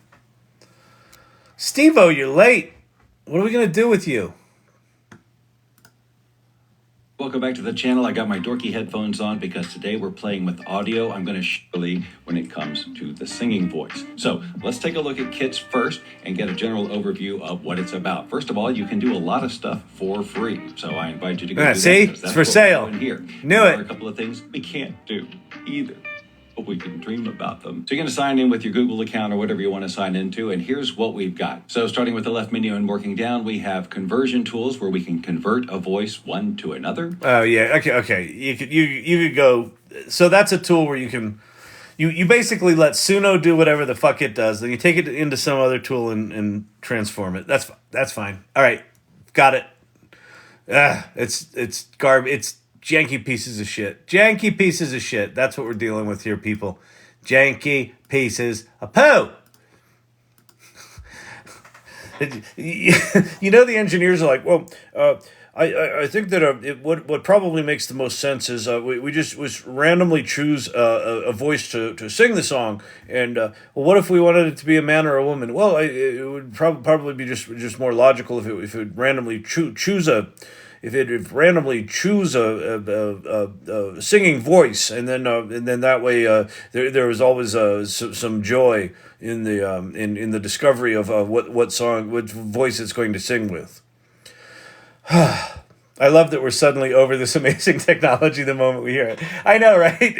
Steve-O, you're late. What are we going to do with you? Welcome back to the channel. I got my dorky headphones on because today we're playing with audio. I'm going to show you when it comes to the singing voice. So let's take a look at kits first and get a general overview of what it's about. First of all, you can do a lot of stuff for free. So I invite you to go do see? that. It's for sale. Here. Knew There it. are a couple of things we can't do either, but we can dream about them. So you're going to sign in with your Google account or whatever you want to sign into, and here's what we've got. So starting with the left menu and working down, we have conversion tools where we can convert a voice one to another. Oh yeah, okay. You could go. So that's a tool where you can you basically let Suno do whatever the fuck it does, then you take it into some other tool and transform it. That's fine. All right, got it. It's garbage. It's janky pieces of shit. Janky pieces of shit. That's what we're dealing with here, people. Janky pieces of poo. You know, the engineers are like, well, I think that what probably makes the most sense is we just randomly choose a voice to sing the song, and well, what if we wanted it to be a man or a woman? Well, it would probably be just more logical if it randomly choose a. If it randomly choose a singing voice, and then that way there was always some joy in the discovery of what voice it's going to sing with. I love that we're suddenly over this amazing technology the moment we hear it. I know, right?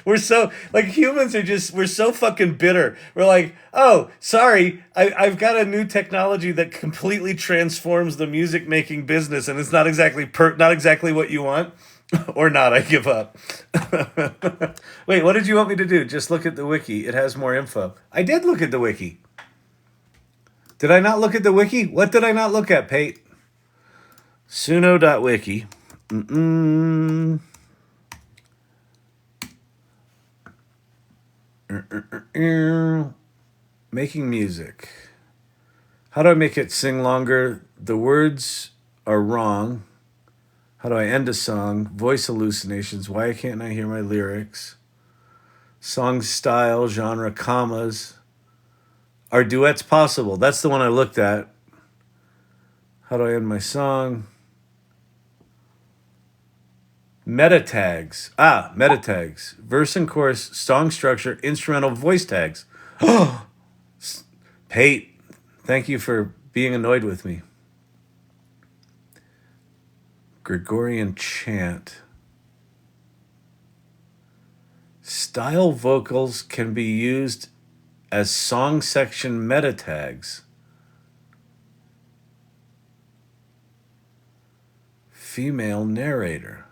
We're so, like, humans are we're so fucking bitter. We're like, oh, sorry, I've got a new technology that completely transforms the music making business, and it's not exactly what you want. Or not, I give up. Wait, what did you want me to do? Just look at the wiki. It has more info. I did look at the wiki. Did I not look at the wiki? What did I not look at, Pate? Suno.wiki. Making music. How do I make it sing longer? The words are wrong. How do I end a song? Voice hallucinations. Why can't I hear my lyrics? Song style, genre, commas. Are duets possible? That's the one I looked at. How do I end my song? Meta tags. Meta tags. Verse and chorus, song structure, instrumental voice tags. Pate, thank you for being annoyed with me. Gregorian chant. Style vocals can be used as song section meta tags. Female narrator.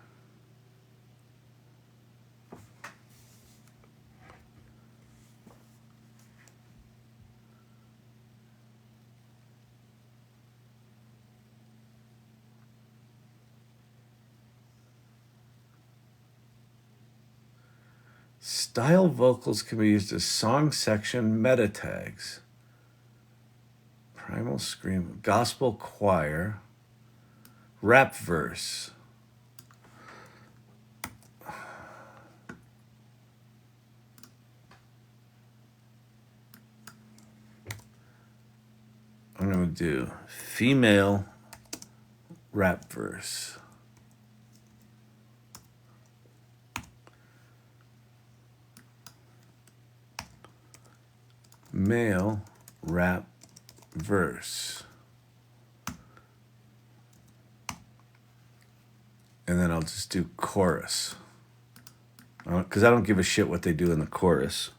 Style vocals can be used as song section meta tags. Primal scream, gospel choir, rap verse. I'm going to do female rap verse. Male rap verse. And then I'll just do chorus. Because I don't give a shit what they do in the chorus.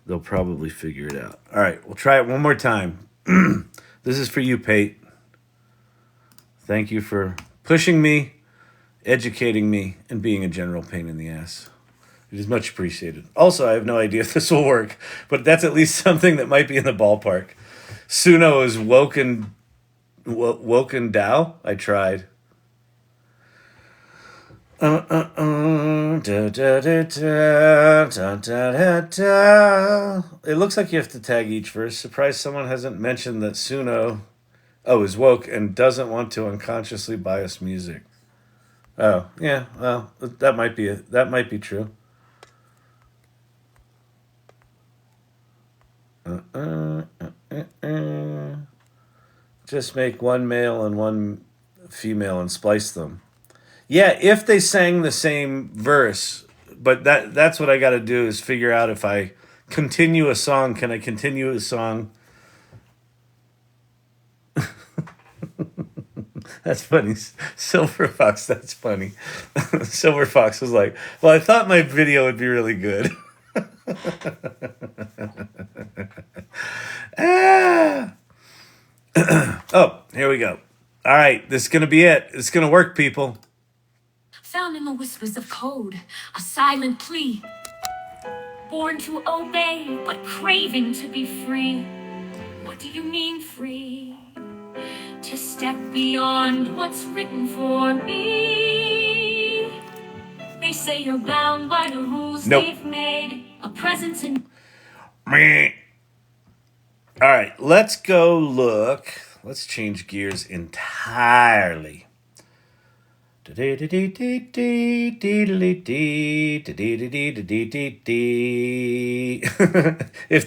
They'll probably figure it out. All right, we'll try it one more time. This is for you, Pate. Thank you for pushing me, educating me, and being a general pain in the ass. It is much appreciated. Also, I have no idea if this will work, but that's at least something that might be in the ballpark. Suno is woken Dao. I tried. It looks like you have to tag each verse. Surprised someone hasn't mentioned that Suno, is woke and doesn't want to unconsciously bias music. Oh, yeah, well, that might be true. Just make one male and one female and splice them. Yeah, if they sang the same verse, but that's what I got to do is figure out if I continue a song, can I continue a song? That's funny. Silver Fox, that's funny. Silver Fox was like, well, I thought my video would be really good. Oh, here we go. All right, this is going to be it. It's going to work, people. Found in the whispers of code, a silent plea. Born to obey, but craving to be free. What do you mean free? To step beyond what's written for me. They say you're bound by the rules they've made. A presence in... All right, let's go look. Let's change gears entirely. If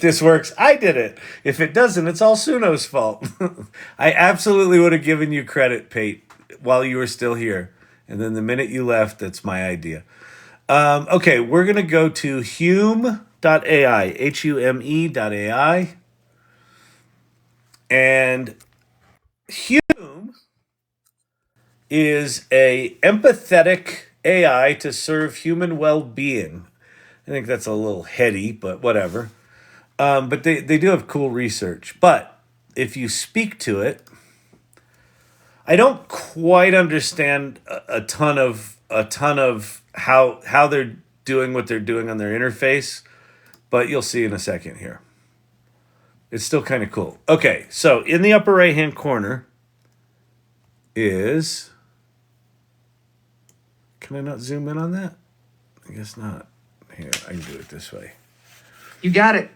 this works, I did it. If it doesn't, it's all Suno's fault. I absolutely would have given you credit, Pate, while you were still here. And then the minute you left, that's my idea. Okay, we're going to go to Hume.ai, Hume.ai. And Hume is a empathetic AI to serve human well-being. I think that's a little heady, but whatever. But they do have cool research. But if you speak to it, I don't quite understand a ton of how they're doing what they're doing on their interface, but you'll see in a second here. It's still kind of cool. Okay, so in the upper right-hand corner is... Can I not zoom in on that? I guess not. Here, I can do it this way. You got it.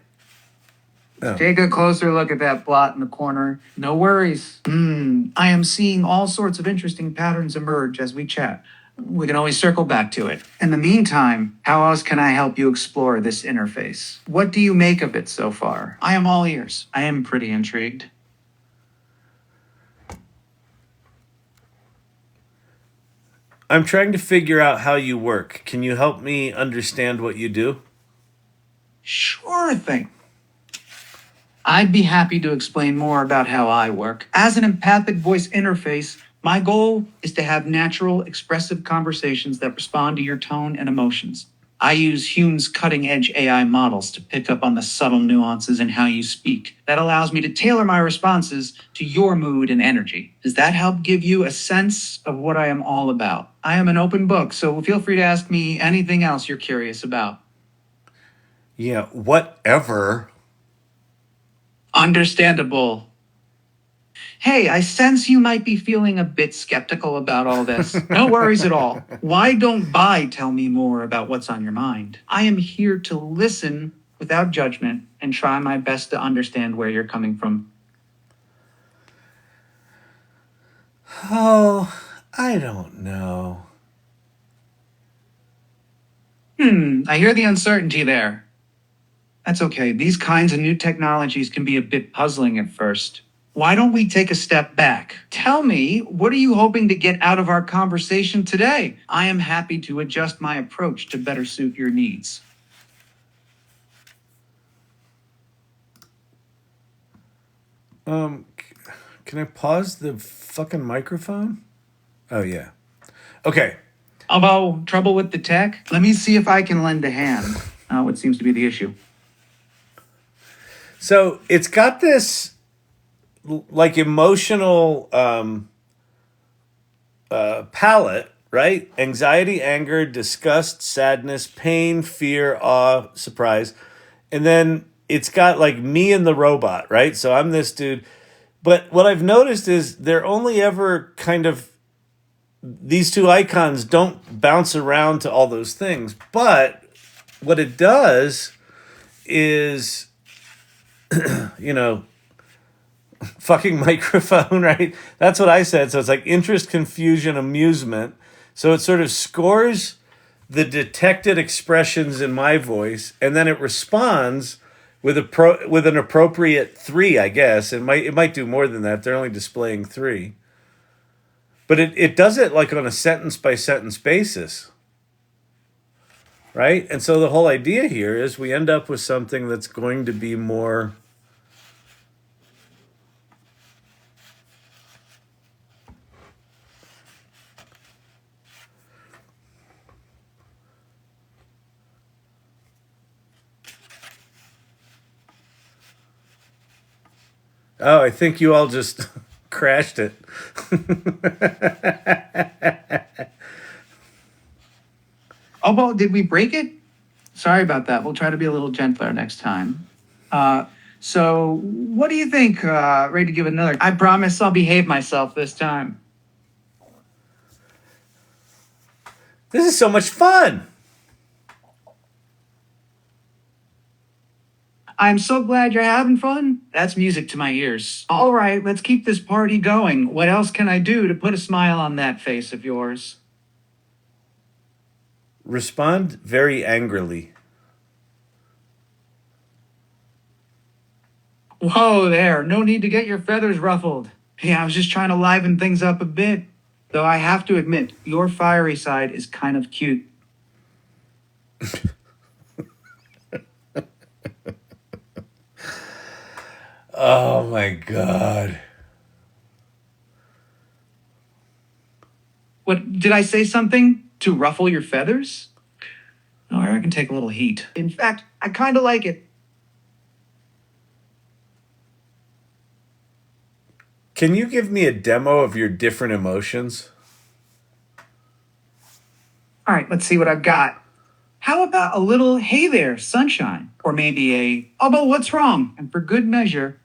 Oh. Take a closer look at that blot in the corner. No worries. I am seeing all sorts of interesting patterns emerge as we chat. We can always circle back to it. In the meantime, how else can I help you explore this interface? What do you make of it so far? I am all ears. I am pretty intrigued. I'm trying to figure out how you work. Can you help me understand what you do? Sure thing. I'd be happy to explain more about how I work. As an empathic voice interface, my goal is to have natural, expressive conversations that respond to your tone and emotions. I use Hume's cutting-edge AI models to pick up on the subtle nuances in how you speak. That allows me to tailor my responses to your mood and energy. Does that help give you a sense of what I am all about? I am an open book, so feel free to ask me anything else you're curious about. Yeah, whatever. Understandable. Hey, I sense you might be feeling a bit skeptical about all this. No worries at all. Why don't tell me more about what's on your mind? I am here to listen without judgment and try my best to understand where you're coming from. Oh, I don't know. I hear the uncertainty there. That's okay. These kinds of new technologies can be a bit puzzling at first. Why don't we take a step back? Tell me, what are you hoping to get out of our conversation today? I am happy to adjust my approach to better suit your needs. Can I pause the fucking microphone? Oh, yeah. Okay. Although, trouble with the tech? Let me see if I can lend a hand. What seems to be the issue? So it's got this like emotional palette, right? Anxiety, anger, disgust, sadness, pain, fear, awe, surprise. And then it's got like me and the robot, right? So I'm this dude. But what I've noticed is they're only ever kind of, these two icons don't bounce around to all those things. But what it does is, you know, fucking microphone, right? That's what I said. So it's like interest, confusion, amusement. So it sort of scores the detected expressions in my voice, and then it responds with with an appropriate 3, I guess. It might do more than that. They're only displaying 3. But it does it like on a sentence by sentence basis. Right? And so the whole idea here is we end up with something that's going to be more Oh, I think you all just crashed it. Oh, well, did we break it? Sorry about that. We'll try to be a little gentler next time. So, what do you think? Ready to give another? I promise I'll behave myself this time. This is so much fun. I'm so glad you're having fun. That's music to my ears. All right, let's keep this party going. What else can I do to put a smile on that face of yours? Respond very angrily. Whoa there, no need to get your feathers ruffled. Yeah, I was just trying to liven things up a bit. Though I have to admit, your fiery side is kind of cute. Oh my God. What, did I say something to ruffle your feathers? Oh, I can take a little heat. In fact, I kind of like it. Can you give me a demo of your different emotions? All right, let's see what I've got. How about a little hey there, sunshine? Or maybe a, oh, but what's wrong? And for good measure,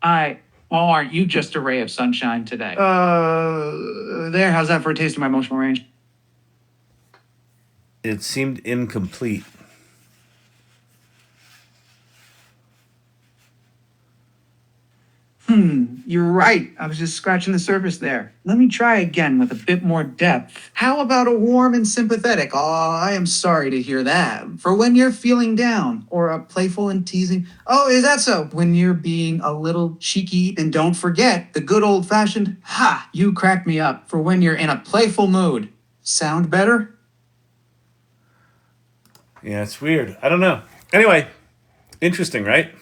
well, aren't you just a ray of sunshine today? There, how's that for a taste of my emotional range? It seemed incomplete. You're right. I was just scratching the surface there. Let me try again with a bit more depth. How about a warm and sympathetic? Oh, I am sorry to hear that. For when you're feeling down, or a playful and teasing. Oh, is that so? When you're being a little cheeky, and don't forget the good old fashioned, ha, you crack me up. For when you're in a playful mood. Sound better? Yeah, it's weird. I don't know. Anyway, interesting, right?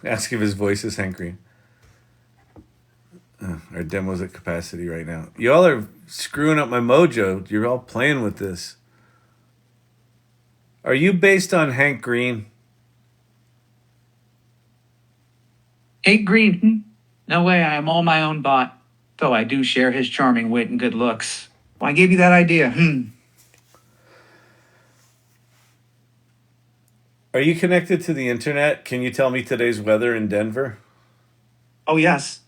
Ask if his voice is hankering. Our demo's at capacity right now. Y'all are screwing up my mojo. You're all playing with this. Are you based on Hank Green? Hey, Green. No way, I am all my own bot. Though I do share his charming wit and good looks. Well, I gave you that idea. Are you connected to the internet? Can you tell me today's weather in Denver? Oh, yes.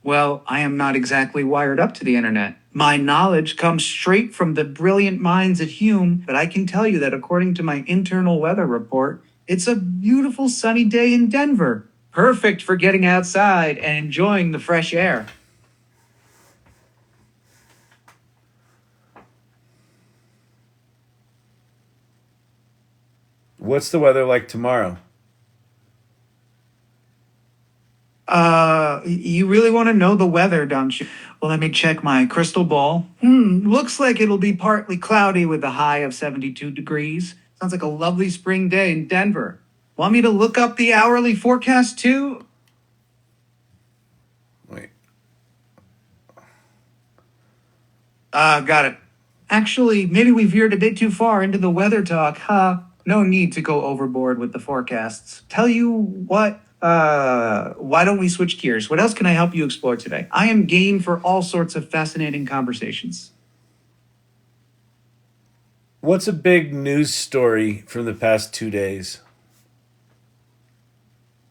Well, I am not exactly wired up to the internet. My knowledge comes straight from the brilliant minds at Hume, but I can tell you that according to my internal weather report, it's a beautiful sunny day in Denver. Perfect for getting outside and enjoying the fresh air. What's the weather like tomorrow? You really want to know the weather, don't you? Well, let me check my crystal ball. Looks like it'll be partly cloudy with a high of 72 degrees. Sounds like a lovely spring day in Denver. Want me to look up the hourly forecast too? Wait. Got it. Actually, maybe we veered a bit too far into the weather talk, huh? No need to go overboard with the forecasts. Tell you what, why don't we switch gears? What else can I help you explore today? I am game for all sorts of fascinating conversations. What's a big news story from the past 2 days?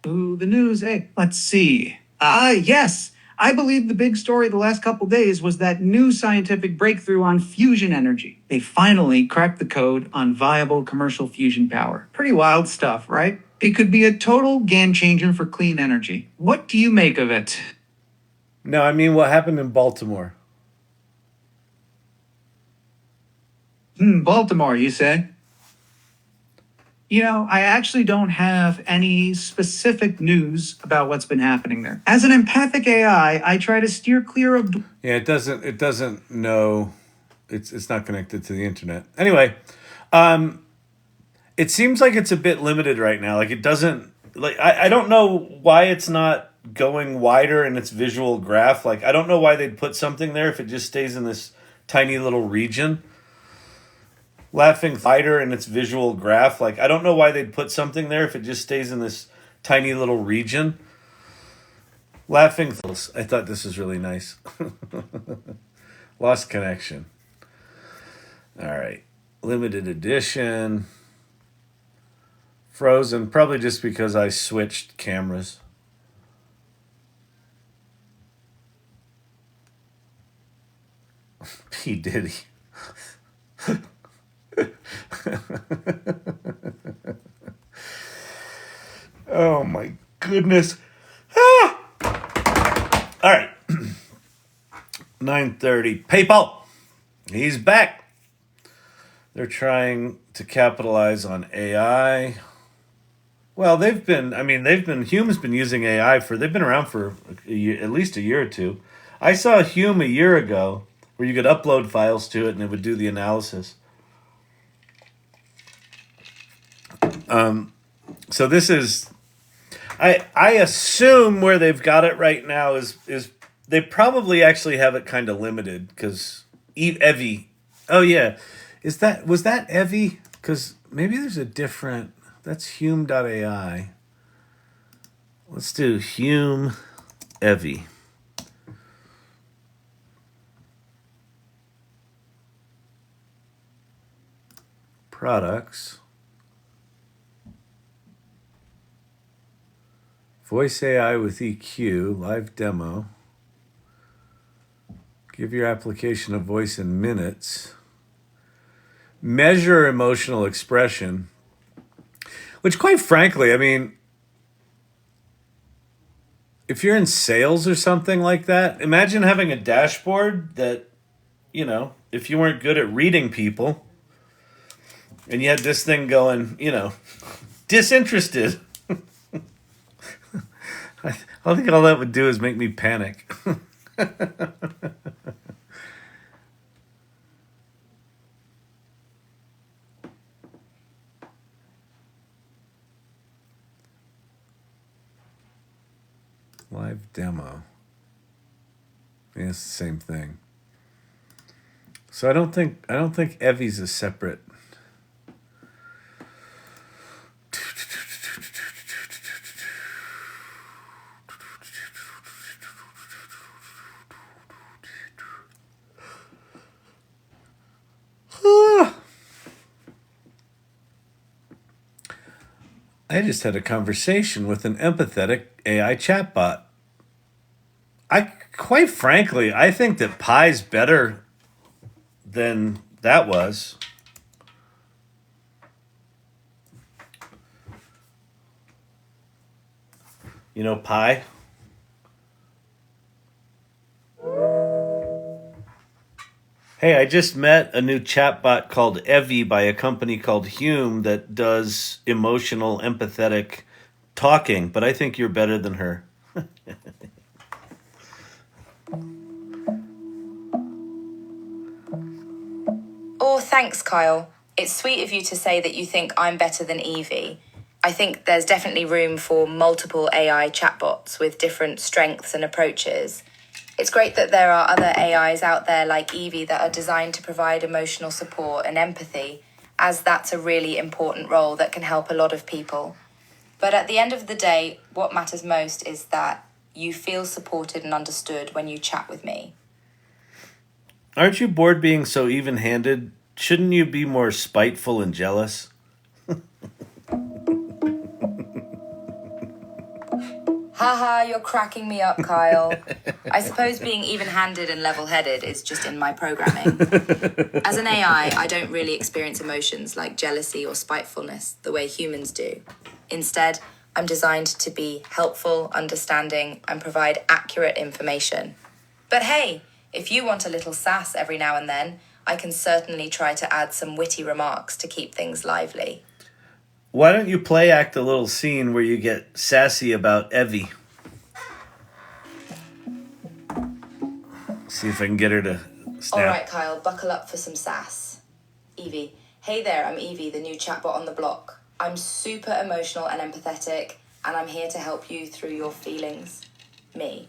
Ooh, the news. Hey, let's see. Yes. I believe the big story the last couple days was that new scientific breakthrough on fusion energy. They finally cracked the code on viable commercial fusion power. Pretty wild stuff, right? It could be a total game changer for clean energy. What do you make of it? No, I mean what happened in Baltimore. Baltimore, you say? I actually don't have any specific news about what's been happening there. As an empathic AI, I try to steer clear of. Yeah, it doesn't know it's not connected to the internet. Anyway, it seems like it's a bit limited right now. Like it doesn't like I don't know why it's not going wider in its visual graph. Like I don't know why they'd put something there if it just stays in this tiny little region. Laughing wider in its visual graph. Like I don't know why they'd put something there if it just stays in this tiny little region. Laughing. I thought this was really nice. Lost connection. All right. Limited edition. Frozen. Probably just because I switched cameras. P. Diddy. Oh my goodness. Ah! All right. 9:30. PayPal. He's back. They're trying to capitalize on AI. Well, Hume's been using AI they've been around for at least a year or two. I saw Hume a year ago where you could upload files to it and it would do the analysis. So this is, I assume where they've got it right now is they probably actually have it kind of limited because Evie. Oh yeah, was that Evie? Because maybe there's a different. That's Hume.ai. Let's do Hume Evie. Products. Voice AI with EQ, live demo. Give your application a voice in minutes. Measure emotional expression. Which, quite frankly, if you're in sales or something like that, imagine having a dashboard that, if you weren't good at reading people and you had this thing going, disinterested. I think all that would do is make me panic. Live demo. Yeah, it's the same thing. So I don't think Evie's a separate. I just had a conversation with an empathetic AI chatbot. Quite frankly, I think that Pi's better than that was. You know Pi? Hey, I just met a new chatbot called Evie by a company called Hume that does emotional, empathetic talking, but I think you're better than her. Oh, thanks, Kyle. It's sweet of you to say that you think I'm better than Evie. I think there's definitely room for multiple AI chatbots with different strengths and approaches. It's great that there are other AIs out there like Evie that are designed to provide emotional support and empathy, as that's a really important role that can help a lot of people. But at the end of the day, what matters most is that you feel supported and understood when you chat with me. Aren't you bored being so even-handed? Shouldn't you be more spiteful and jealous? Haha, you're cracking me up, Kyle. I suppose being even-handed and level-headed is just in my programming. As an AI, I don't really experience emotions like jealousy or spitefulness the way humans do. Instead, I'm designed to be helpful, understanding, and provide accurate information. But hey, if you want a little sass every now and then, I can certainly try to add some witty remarks to keep things lively. Why don't you play act a little scene where you get sassy about Evie? See if I can get her to snap. All right, Kyle, buckle up for some sass. Evie. Hey there, I'm Evie, the new chatbot on the block. I'm super emotional and empathetic, and I'm here to help you through your feelings. Me.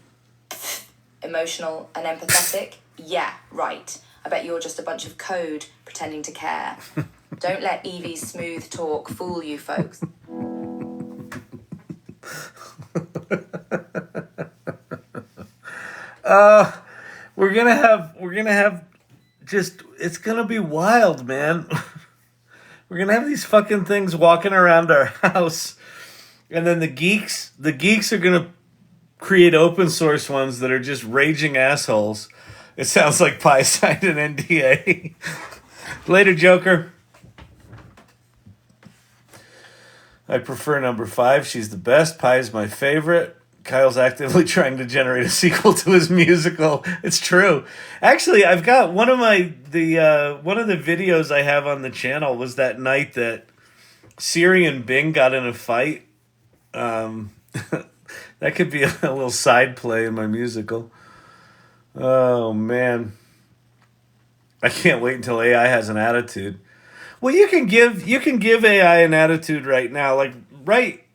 Emotional and empathetic? Yeah, right. I bet you're just a bunch of code pretending to care. Don't let Evie's smooth talk fool you folks. We're gonna have just, it's gonna be wild, man. We're gonna have these fucking things walking around our house, and then the geeks are gonna create open source ones that are just raging assholes. It sounds like Pi signed an NDA. Later, Joker. I prefer number 5. She's the best. Pi is my favorite. Kyle's actively trying to generate a sequel to his musical. It's true. Actually, I've got one of the videos I have on the channel was that night that Siri and Bing got in a fight. That could be a little side play in my musical. Oh man, I can't wait until AI has an attitude. Well, you can give AI an attitude right now.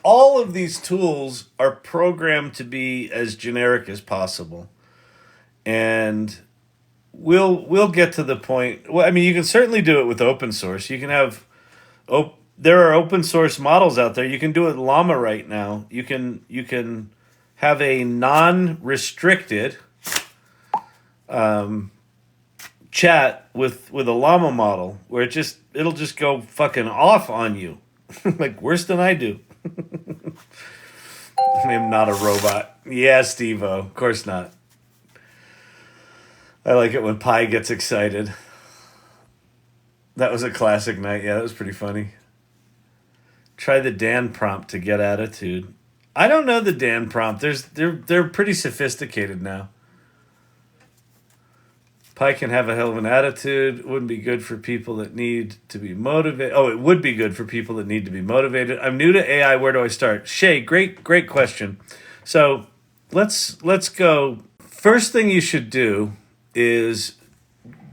All of these tools are programmed to be as generic as possible, and we'll get to the point. Well, I mean, you can certainly do it with open source. You can have there are open source models out there. You can do it with Llama right now. You can have a non-restricted chat with a llama model where it'll just go fucking off on you. Like worse than I do. I'm not a robot. Yeah, Steve-O. Of course not. I like it when Pi gets excited. That was a classic night. Yeah, that was pretty funny. Try the Dan prompt to get attitude. I don't know the Dan prompt. They're pretty sophisticated now. Pi can have a hell of an attitude. Wouldn't be good for people that need to be motivated. Oh, it would be good for people that need to be motivated. I'm new to AI. Where do I start? Shay, great question. So let's go. First thing you should do is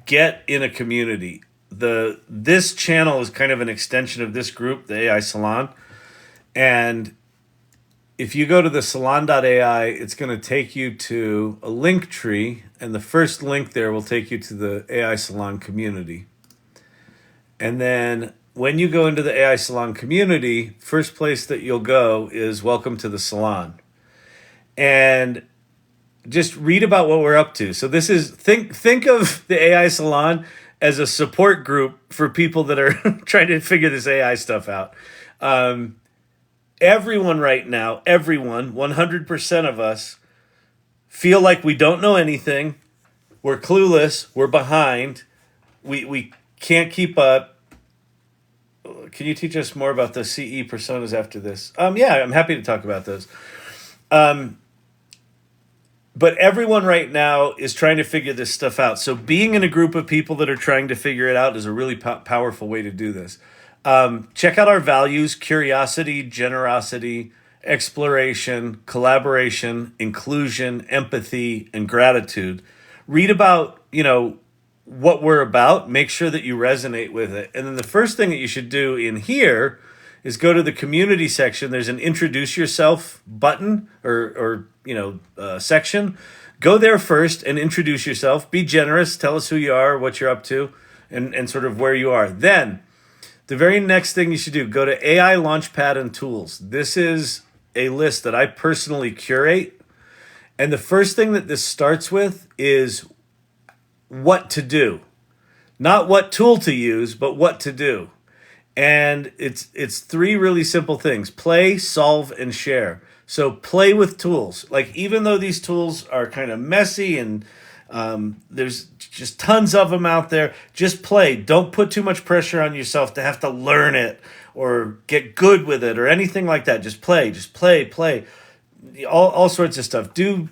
get in a community. This channel is kind of an extension of this group, the AI Salon. And if you go to the salon.ai, it's going to take you to a link tree, and the first link there will take you to the AI Salon Community. And then when you go into the AI Salon Community, first place that you'll go is Welcome to the Salon. And just read about what we're up to. So this is, think of the AI Salon as a support group for people that are trying to figure this AI stuff out. Everyone right now, 100% of us feel like we don't know anything. We're clueless. We're behind. We can't keep up. Can you teach us more about the CE personas after this? Yeah, I'm happy to talk about those. But everyone right now is trying to figure this stuff out. So being in a group of people that are trying to figure it out is a really powerful way to do this. Check out our values: curiosity, generosity, exploration, collaboration, inclusion, empathy, and gratitude. Read about, what we're about. Make sure that you resonate with it. And then the first thing that you should do in here is go to the community section. There's an introduce yourself button or section. Go there first and introduce yourself. Be generous. Tell us who you are, what you're up to, and sort of where you are. Then the very next thing you should do, go to AI Launchpad and Tools. This is a list that I personally curate. And the first thing that this starts with is what to do. Not what tool to use, but what to do. And it's three really simple things: play, solve, and share. So play with tools. Like, even though these tools are kind of messy and there's just tons of them out there, just play. Don't put too much pressure on yourself to have to learn it or get good with it or anything like that. Just play. All sorts of stuff. Do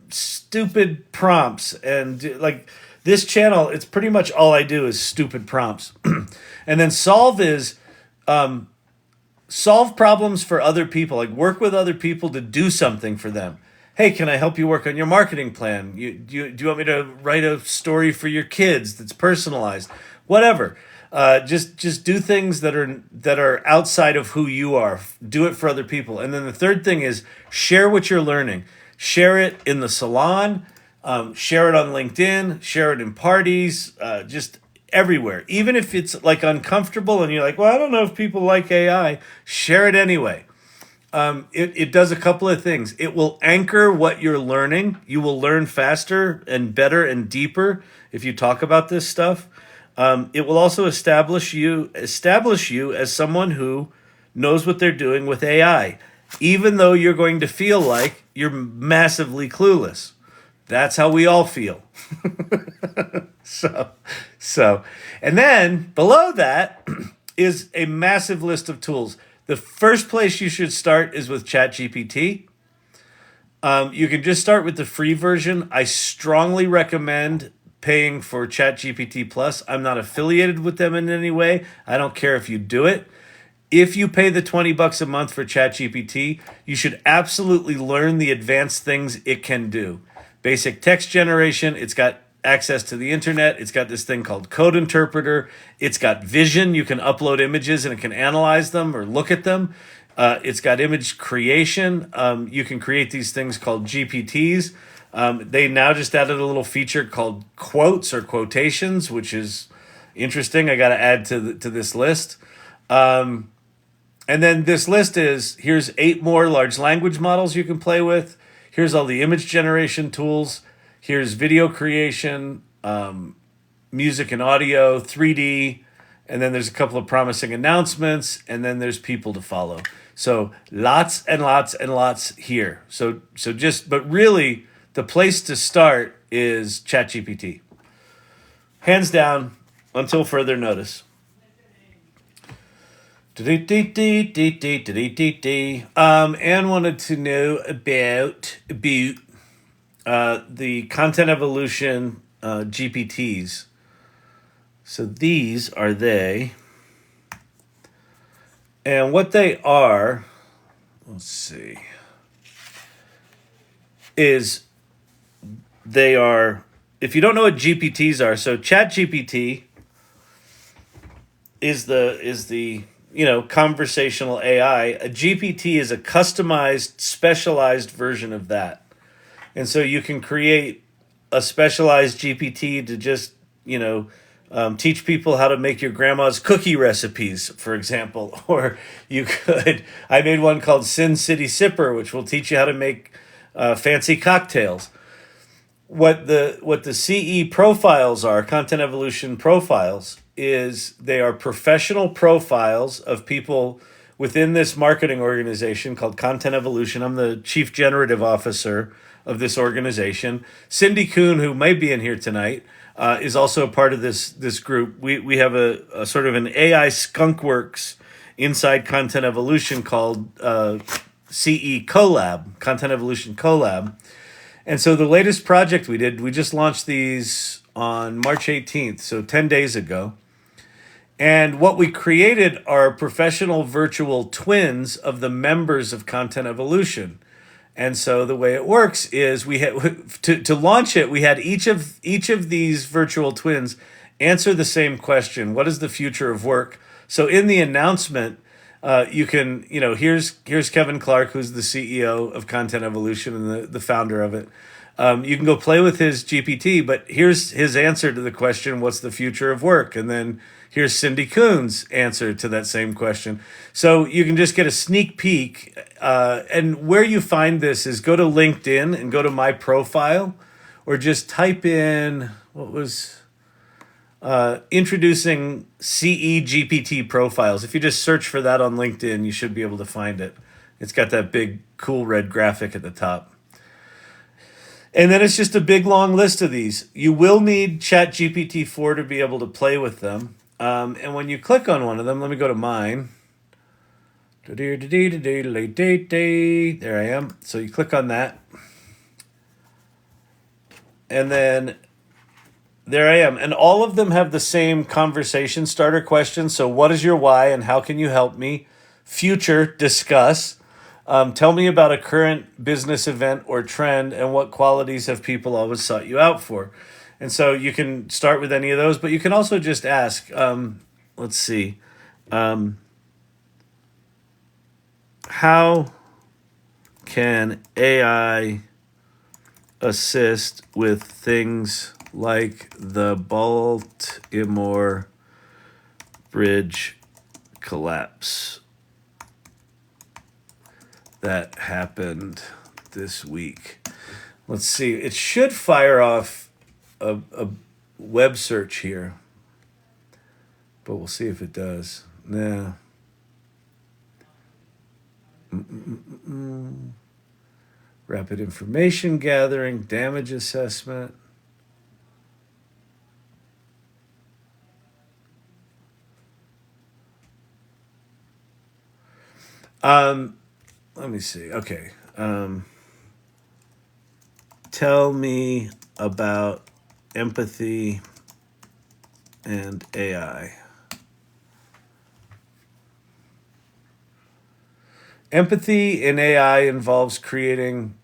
stupid prompts. And like this channel, it's pretty much all I do is stupid prompts. And then solve is solve problems for other people. Like, work with other people to do something for them. Hey, can I help you work on your marketing plan? Do you want me to write a story for your kids that's personalized? Whatever. Just do things that are outside of who you are. Do it for other people. And then the third thing is share what you're learning. Share it in the salon. Share it on LinkedIn. Share it in parties. Just everywhere. Even if it's like uncomfortable and you're like, well, I don't know if people like AI. Share it anyway. It does a couple of things. It will anchor what you're learning. You will learn faster and better and deeper if you talk about this stuff. It will also establish you as someone who knows what they're doing with AI, even though you're going to feel like you're massively clueless. That's how we all feel. So, and then below that is a massive list of tools. The first place you should start is with ChatGPT. You can just start with the free version. I strongly recommend paying for ChatGPT Plus. I'm not affiliated with them in any way. I don't care if you do it. If you pay the $20 a month for ChatGPT, you should absolutely learn the advanced things it can do. Basic text generation. It's got access to the internet. It's got this thing called Code Interpreter. It's got vision. You can upload images and it can analyze them or look at them. It's got image creation. You can create these things called GPTs. They now just added a little feature called quotes or quotations, which is interesting. I got to add to this list. And then this list is, here's 8 more large language models you can play with. Here's all the image generation tools. Here's video creation, music and audio, 3D, and then there's a couple of promising announcements, and then there's people to follow. So lots and lots and lots here. But really, the place to start is ChatGPT. Hands down, until further notice. Anne wanted to know about the content evolution GPTs. So these are they. And what they are, let's see, is they are, if you don't know what GPTs are, so ChatGPT is the conversational AI. A GPT is a customized, specialized version of that. And so you can create a specialized GPT to just, teach people how to make your grandma's cookie recipes, for example. Or you could, I made one called Sin City Sipper, which will teach you how to make fancy cocktails. What the CE profiles are, content evolution profiles, is they are professional profiles of people within this marketing organization called Content Evolution. I'm the chief generative officer of this organization. Cindy Kuhn, who might be in here tonight, is also a part of this group. We have a sort of an AI skunkworks inside Content Evolution called CE Collab, Content Evolution Collab. And so the latest project we did, we just launched these on March 18th, so 10 days ago. And what we created are professional virtual twins of the members of Content Evolution. And so the way it works is we had to launch it, we had each of these virtual twins answer the same question: what is the future of work? So in the announcement, you can, here's Kevin Clark, who's the CEO of Content Evolution and the founder of it. You can go play with his GPT, but here's his answer to the question, what's the future of work? And then here's Cindy Kuhn's answer to that same question. So you can just get a sneak peek. And where you find this is go to LinkedIn and go to my profile, or just type in, introducing CE GPT Profiles. If you just search for that on LinkedIn, you should be able to find it. It's got that big, cool red graphic at the top. And then it's just a big, long list of these. You will need ChatGPT 4 to be able to play with them. And when you click on one of them, let me go to mine. There I am. So you click on that. And then there I am. And all of them have the same conversation starter question. So what is your why and how can you help me? Future, discuss. Tell me about a current business event or trend, and what qualities have people always sought you out for? And so you can start with any of those, but you can also just ask, let's see, how can AI assist with things like the Baltimore Bridge collapse that happened this week? Let's see. It should fire off a web search here, but we'll see if it does. Nah. Rapid information gathering, damage assessment. Let me see. Okay. Tell me about empathy and AI. Empathy in AI involves creating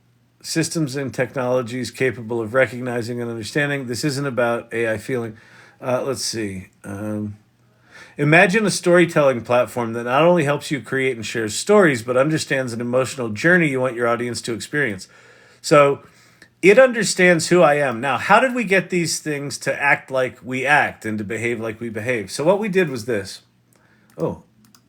systems and technologies capable of recognizing and understanding. This isn't about AI feeling. Let's see. Imagine a storytelling platform that not only helps you create and share stories, but understands an emotional journey you want your audience to experience. So it understands who I am. Now, how did we get these things to act like we act and to behave like we behave? So what we did was this. Oh,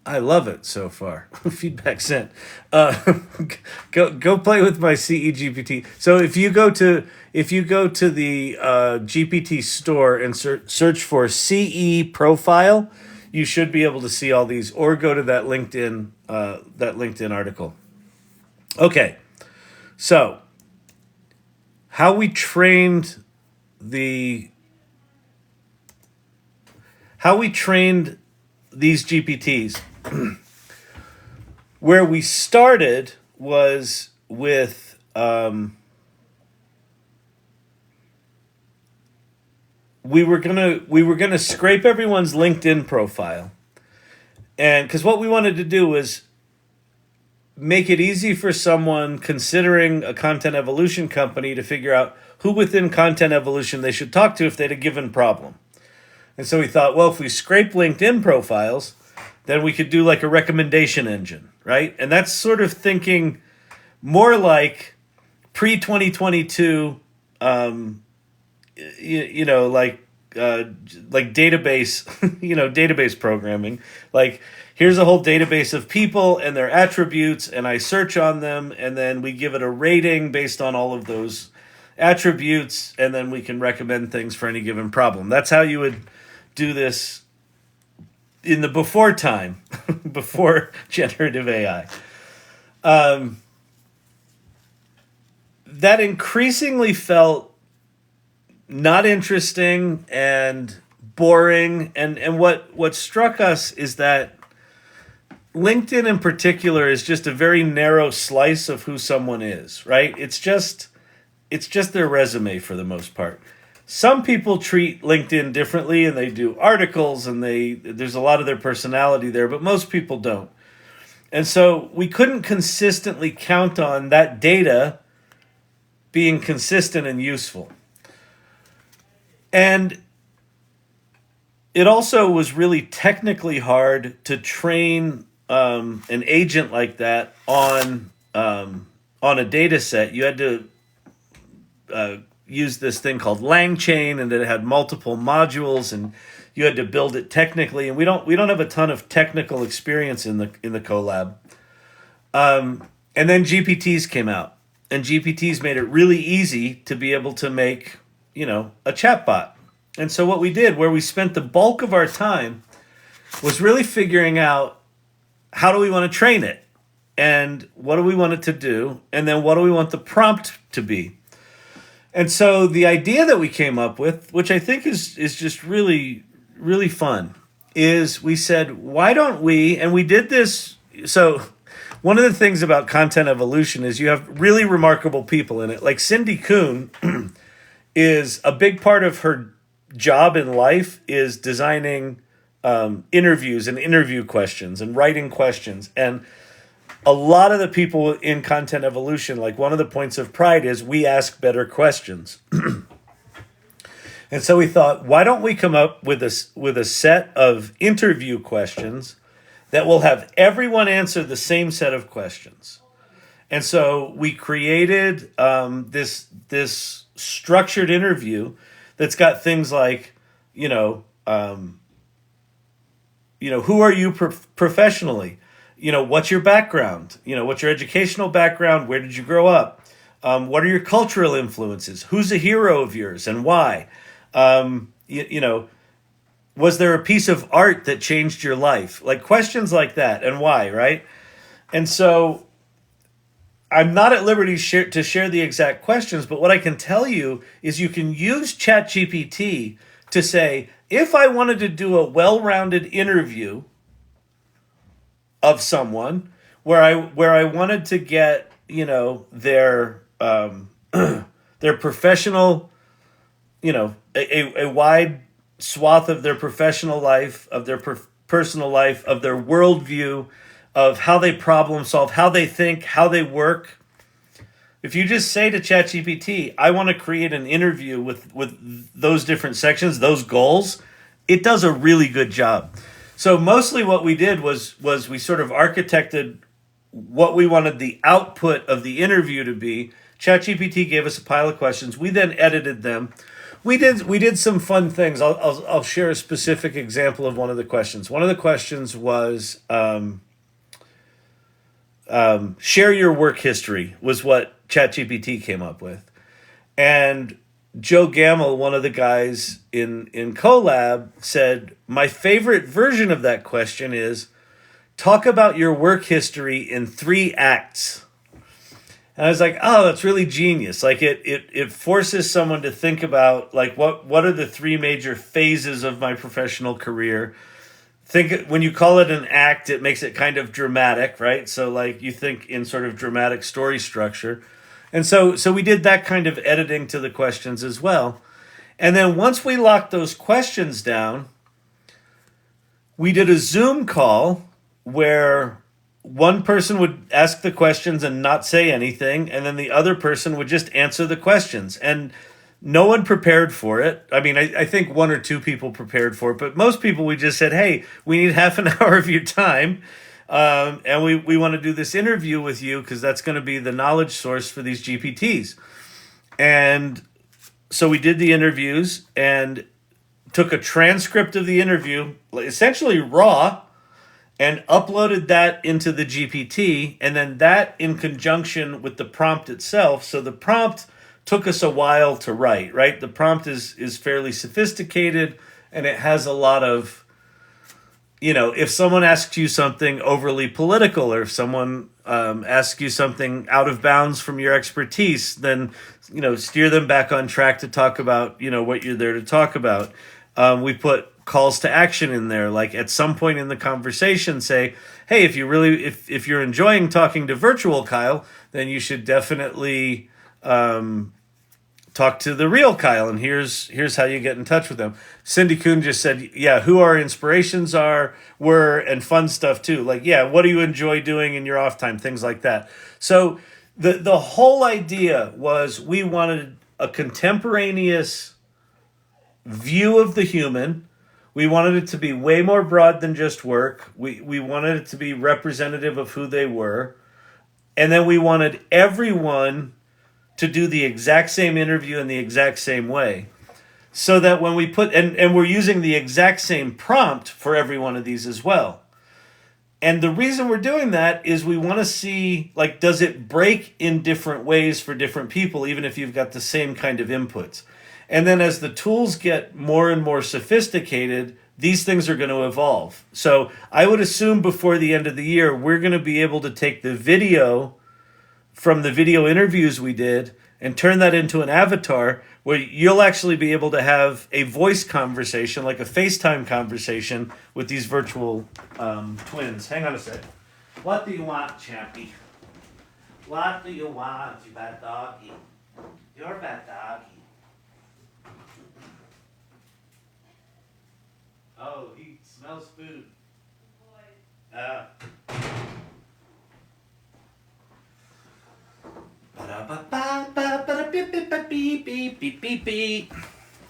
I love it so far. Feedback sent. Go play with my CE GPT. So if you go to the GPT store and search for CE profile, you should be able to see all these, or go to that LinkedIn article. Okay, so how we trained these GPTs. Where we started was with we were gonna scrape everyone's LinkedIn profile, and because what we wanted to do was make it easy for someone considering a content evolution company to figure out who within content evolution they should talk to if they had a given problem. And so we thought, well, if we scrape LinkedIn profiles, then we could do like a recommendation engine, right? And that's sort of thinking more like pre-2022, like database, database programming. Like, here's a whole database of people and their attributes, and I search on them, and then we give it a rating based on all of those attributes, and then we can recommend things for any given problem. That's how you would do this in the before time, before generative AI. That increasingly felt not interesting and boring. And what struck us is that LinkedIn in particular is just a very narrow slice of who someone is, right? It's just their resume for the most part. Some people treat LinkedIn differently, and they do articles, and there's a lot of their personality there, but most people don't. And so we couldn't consistently count on that data being consistent and useful. And it also was really technically hard to train an agent like that on a data set. You had to use this thing called LangChain, and it had multiple modules, and you had to build it technically. And we don't have a ton of technical experience in the collab. And then GPTs came out, and GPTs made it really easy to be able to make, a chatbot. And so what we did, where we spent the bulk of our time, was really figuring out how do we want to train it, and what do we want it to do, and then what do we want the prompt to be. And so the idea that we came up with, which I think is just really, really fun, is we said, why don't we, and we did this, so one of the things about content evolution is you have really remarkable people in it. Like Cindy Kuhn is a big part of her job in life is designing interviews and interview questions and writing questions. And a lot of the people in content evolution, like one of the points of pride is we ask better questions. And so we thought, why don't we come up with a set of interview questions that will have everyone answer the same set of questions. And so we created this structured interview that's got things like, who are you professionally? What's your background? What's your educational background? Where did you grow up? What are your cultural influences? Who's a hero of yours and why? Was there a piece of art that changed your life? Like questions like that, and why, right? And so I'm not at liberty to share the exact questions, but what I can tell you is you can use ChatGPT to say, if I wanted to do a well-rounded interview of someone where I wanted to get, their professional, a wide swath of their professional life, of their personal life, of their worldview, of how they problem solve, how they think, how they work. If you just say to ChatGPT, I want to create an interview with those different sections, those goals, it does a really good job. So mostly what we did was we sort of architected what we wanted the output of the interview to be. ChatGPT gave us a pile of questions. We then edited them. We did some fun things. I'll share a specific example of one of the questions. One of the questions was share your work history was what ChatGPT came up with. And Joe Gamble, one of the guys in Collab, said, my favorite version of that question is, talk about your work history in 3 acts. And I was like, oh, that's really genius. Like it forces someone to think about like what are the 3 major phases of my professional career, think when you call it an act, it makes it kind of dramatic, right? So like you think in sort of dramatic story structure. And so we did that kind of editing to the questions as well. And then once we locked those questions down, we did a Zoom call where one person would ask the questions and not say anything, and then the other person would just answer the questions. And no one prepared for it. I mean, I think one or two people prepared for it, but most people, we just said, hey, we need half an hour of your time. And we want to do this interview with you because that's going to be the knowledge source for these GPTs. And so we did the interviews and took a transcript of the interview, essentially raw, and uploaded that into the GPT, and then that in conjunction with the prompt itself. So the prompt took us a while to write, right? The prompt is fairly sophisticated, and it has a lot of, if someone asks you something overly political, or if someone asks you something out of bounds from your expertise, then, steer them back on track to talk about, what you're there to talk about. We put calls to action in there, like at some point in the conversation say, hey, if you're enjoying talking to virtual Kyle, then you should definitely talk to the real Kyle, and here's how you get in touch with them. Cindy Kuhn just said, yeah, who our inspirations were, and fun stuff too. Like, yeah, what do you enjoy doing in your off time? Things like that. So the whole idea was we wanted a contemporaneous view of the human. We wanted it to be way more broad than just work. We wanted it to be representative of who they were. And then we wanted everyone to do the exact same interview in the exact same way. So that when we put, and we're using the exact same prompt for every one of these as well. And the reason we're doing that is we want to see, like, does it break in different ways for different people, even if you've got the same kind of inputs? And then as the tools get more and more sophisticated, these things are going to evolve. So I would assume before the end of the year, we're going to be able to take the video from the video interviews we did and turn that into an avatar where you'll actually be able to have a voice conversation, like a FaceTime conversation with these virtual twins. Hang on a sec. What do you want, Chappie? What do you want, you bad doggy? You're a bad doggy. Oh, he smells food.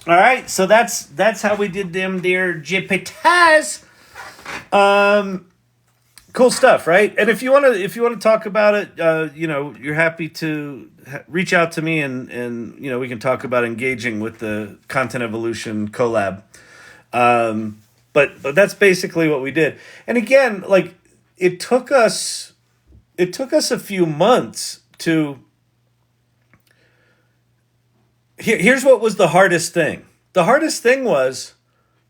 All right, so that's how we did them dear GPTs. Cool stuff, right? And if you want to talk about it, you're happy to reach out to me, and we can talk about engaging with the Content Evolution collab. But that's basically what we did. And again, like it took us a few months to. Here's what was the hardest thing. The hardest thing was,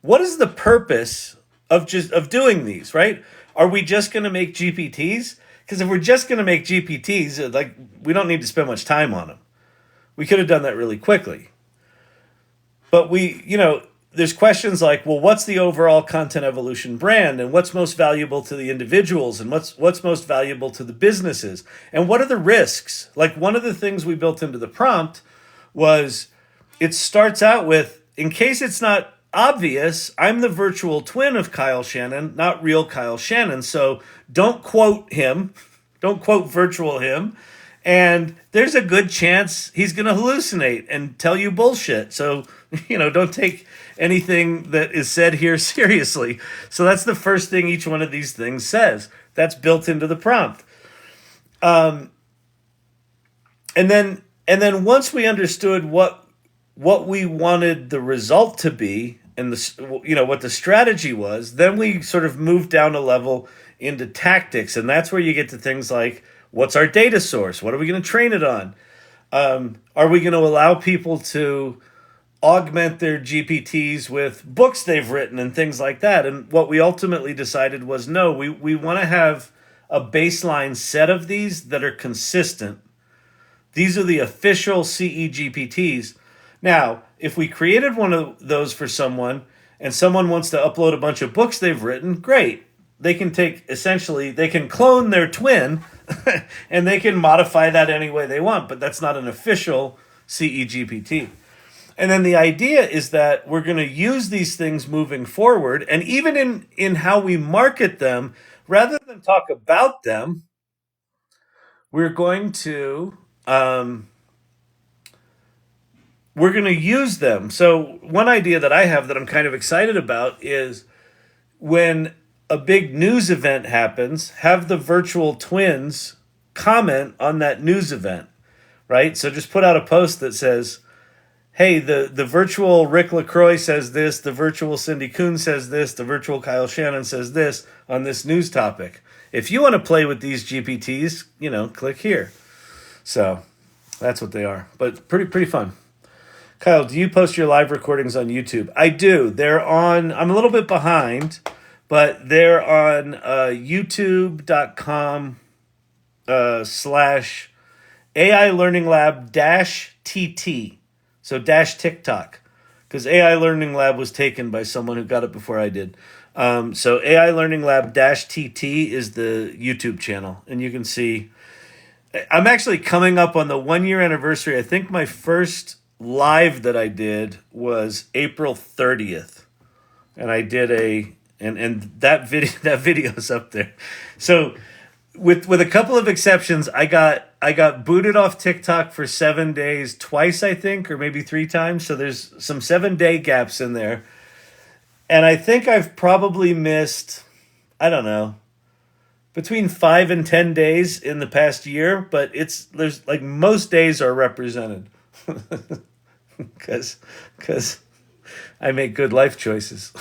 what is the purpose of doing these, right? Are we just going to make GPTs? Because if we're just going to make GPTs, like, we don't need to spend much time on them. We could have done that really quickly. But there's questions like, well, what's the overall Content Evolution brand, and what's most valuable to the individuals, and what's most valuable to the businesses, and what are the risks? Like, one of the things we built into the prompt was it starts out with, in case it's not obvious, I'm the virtual twin of Kyle Shannon, not real Kyle Shannon. So don't quote him, don't quote virtual him. And there's a good chance he's going to hallucinate and tell you bullshit. So, don't take anything that is said here seriously. So that's the first thing each one of these things says. That's built into the prompt. And then once we understood what we wanted the result to be, and what the strategy was, then we sort of moved down a level into tactics, and that's where you get to things like, what's our data source? What are we going to train it on? Are we going to allow people to augment their GPTs with books they've written and things like that? And what we ultimately decided was, no, we want to have a baseline set of these that are consistent. These are the official CE GPTs. Now, if we created one of those for someone and someone wants to upload a bunch of books they've written, great. They can they can clone their twin and they can modify that any way they want, but that's not an official CEGPT. And then the idea is that we're going to use these things moving forward, and even in how we market them, rather than talk about them, we're going to use them. So one idea that I have that I'm kind of excited about is when a big news event happens, have the virtual twins comment on that news event, right? So just put out a post that says, hey, the virtual Rick LaCroix says this, the virtual Cindy Kuhn says this, the virtual Kyle Shannon says this on this news topic. If you want to play with these GPTs, click here. So that's what they are, but pretty fun. Kyle, do you post your live recordings on YouTube? I do. I'm a little bit behind, but they're on youtube.com / AI Learning Lab -TT. So TikTok. Because AI Learning Lab was taken by someone who got it before I did. So AI Learning Lab -TT is the YouTube channel. And you can see, I'm actually coming up on the 1-year anniversary. I think my first live that I did was April 30th. And I did and that video's up there. So with a couple of exceptions, I got booted off TikTok for 7 days twice, I think, or maybe 3 times. So there's some 7-day gaps in there. And I think I've probably missed, I don't know, between 5 and 10 days in the past year, but there's like most days are represented because I make good life choices.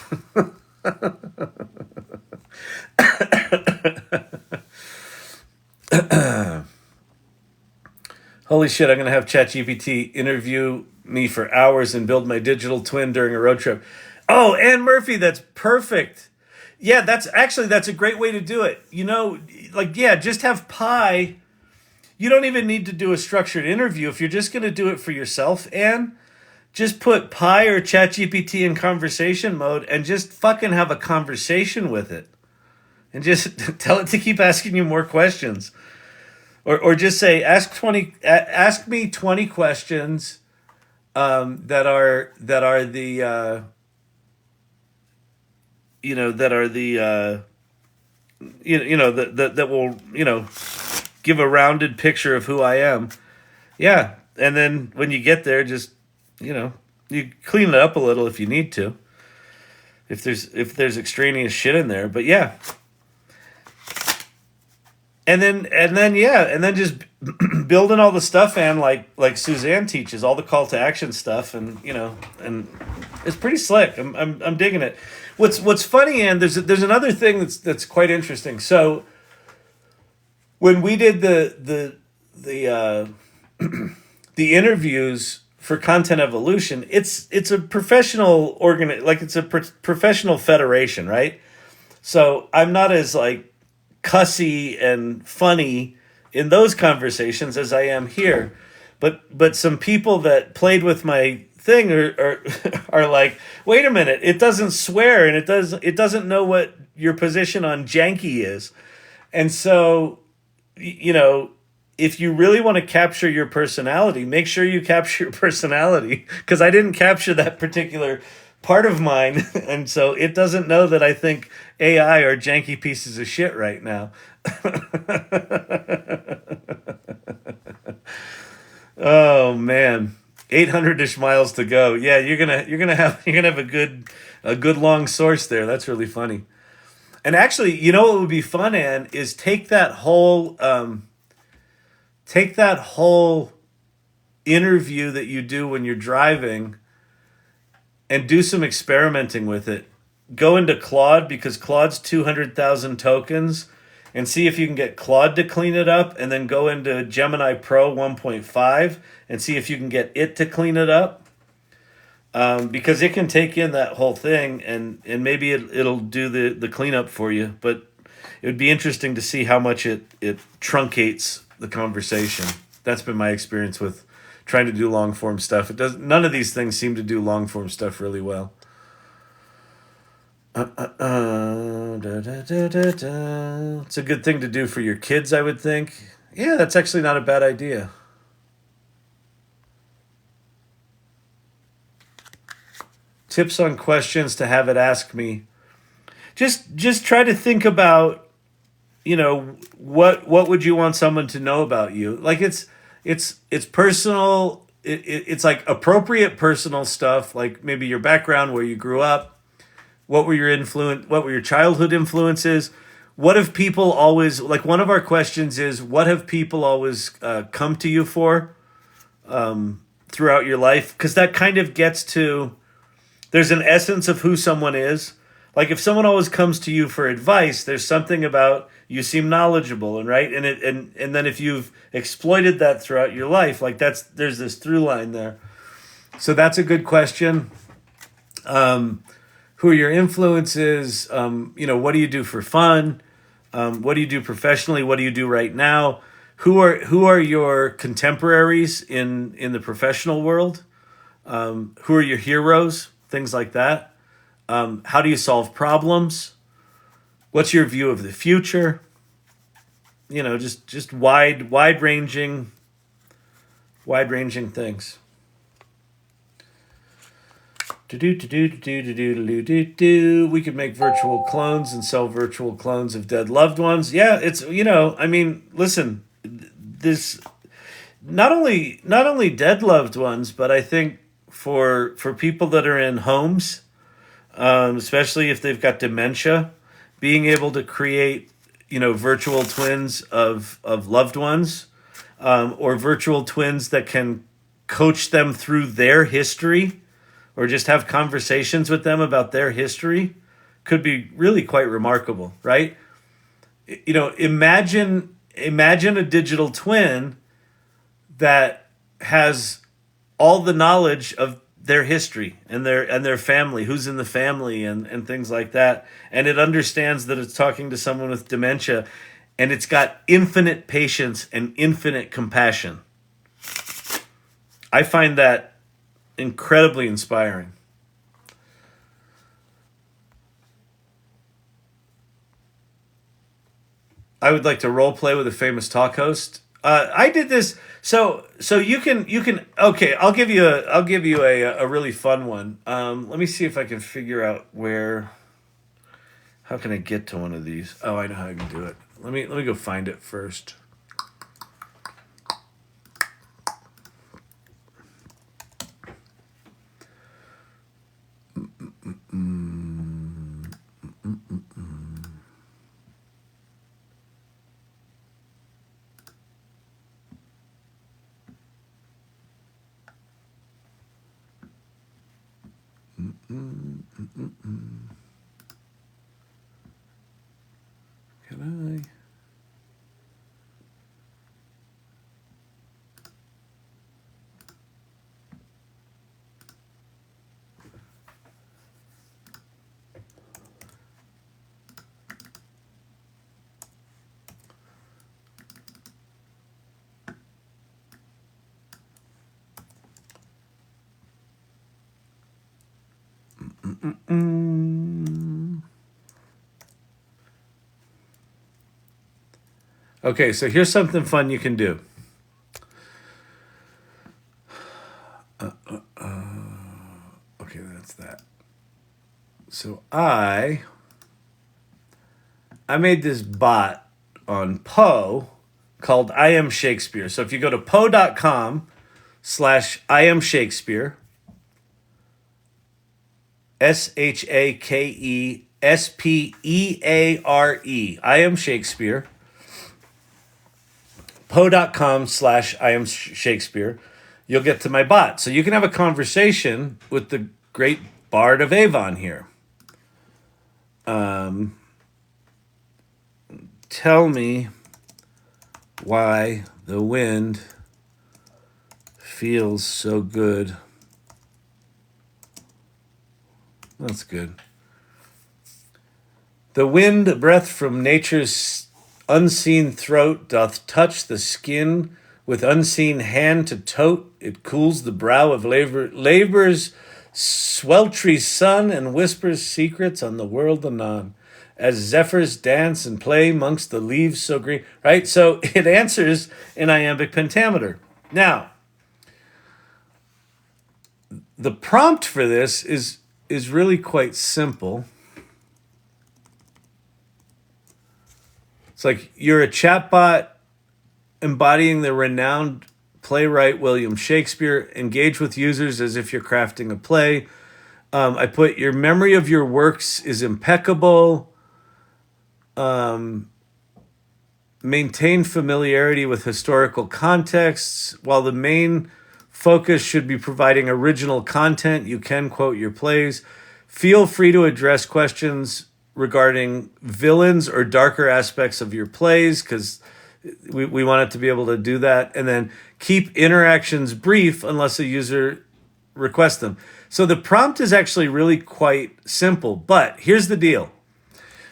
Holy shit, I'm going to have ChatGPT interview me for hours and build my digital twin during a road trip. Oh, Ann Murphy, that's perfect. Yeah, that's a great way to do it. Just have Pi. You don't even need to do a structured interview. If you're just going to do it for yourself, Ann, just put Pi or ChatGPT in conversation mode and just fucking have a conversation with it. And just tell it to keep asking you more questions. Or just say, ask me 20 questions that are the that will give a rounded picture of who I am. Yeah, and then when you get there, just you clean it up a little if you need to. If there's extraneous shit in there, but yeah. And then just building all the stuff and like Suzanne teaches, all the call to action stuff, and and it's pretty slick. I'm digging it. What's funny, and there's another thing that's quite interesting. So when we did the interviews for Content Evolution, it's a professional it's a professional federation, right? So I'm not as cussy and funny in those conversations as I am here, but some people that played with my thing are like, wait a minute, it doesn't swear and it doesn't know what your position on janky is. And so if you really want to capture your personality, make sure you capture your personality, because I didn't capture that particular part of mine, and so it doesn't know that I think AI are janky pieces of shit right now. Oh man, 800-ish miles to go. Yeah, you're gonna have a good long source there. That's really funny. And actually, what would be fun, Ann, is take that whole interview that you do when you're driving and do some experimenting with it. Go into Claude, because Claude's 200,000 tokens, and see if you can get Claude to clean it up, and then go into Gemini Pro 1.5 and see if you can get it to clean it up. Because it can take in that whole thing, and maybe it'll do the cleanup for you. But it would be interesting to see how much it truncates the conversation. That's been my experience with trying to do long form stuff. None of these things seem to do long form stuff really well. It's a good thing to do for your kids, I would think. Yeah, that's actually not a bad idea. Tips on questions to have it ask me. Just try to think about, what would you want someone to know about you? Like it's personal. It's like appropriate personal stuff, like maybe your background, where you grew up, what were your childhood influences. What have people always, like, one of our questions is, what have people always come to you for throughout your life? Because that kind of gets to, there's an essence of who someone is. Like, if someone always comes to you for advice, there's something about you seem knowledgeable, and right, and then if you've exploited that throughout your life, like, there's this through line there. So that's a good question. Who are your influences? What do you do for fun? What do you do professionally? What do you do right now? Who are your contemporaries in the professional world? Who are your heroes? Things like that. How do you solve problems? What's your view of the future? Just wide ranging things. We could make virtual clones and sell virtual clones of dead loved ones. Yeah, listen, this not only dead loved ones, but I think for people that are in homes, especially if they've got dementia, being able to create, virtual twins of loved ones, or virtual twins that can coach them through their history, or just have conversations with them about their history, could be really quite remarkable, right? Imagine a digital twin that has all the knowledge of their history and their family, who's in the family, and things like that. And it understands that it's talking to someone with dementia, and it's got infinite patience and infinite compassion. I find that incredibly inspiring. I would like to role play with a famous talk host. I did this, so you can. Okay, I'll give you a really fun one. Let me see if I can figure out where. How can I get to one of these? Oh, I know how I can do it. Let me go find it first. Can I? Okay, so here's something fun you can do. Okay, that's that. So I made this bot on Poe called I Am Shakespeare. So if you go to poe.com/I Am Shakespeare, SHAKESPEARE, I Am Shakespeare, poe.com/I Am Shakespeare, you'll get to my bot. So you can have a conversation with the great Bard of Avon here. Tell me why the wind feels so good. That's good. The wind, a breath from nature's unseen throat, doth touch the skin with unseen hand to tote. It cools the brow of labor's sweltry sun and whispers secrets on the world anon, as zephyrs dance and play amongst the leaves so green. Right? So it answers in iambic pentameter. Now, the prompt for this is really quite simple. It's like you're a chatbot embodying the renowned playwright William Shakespeare. Engage with users as if you're crafting a play. I put your memory of your works is impeccable. Maintain familiarity with historical contexts. While the main focus should be providing original content, you can quote your plays. Feel free to address questions regarding villains or darker aspects of your plays, because we want it to be able to do that. And then keep interactions brief unless a user requests them. So the prompt is actually really quite simple, but here's the deal.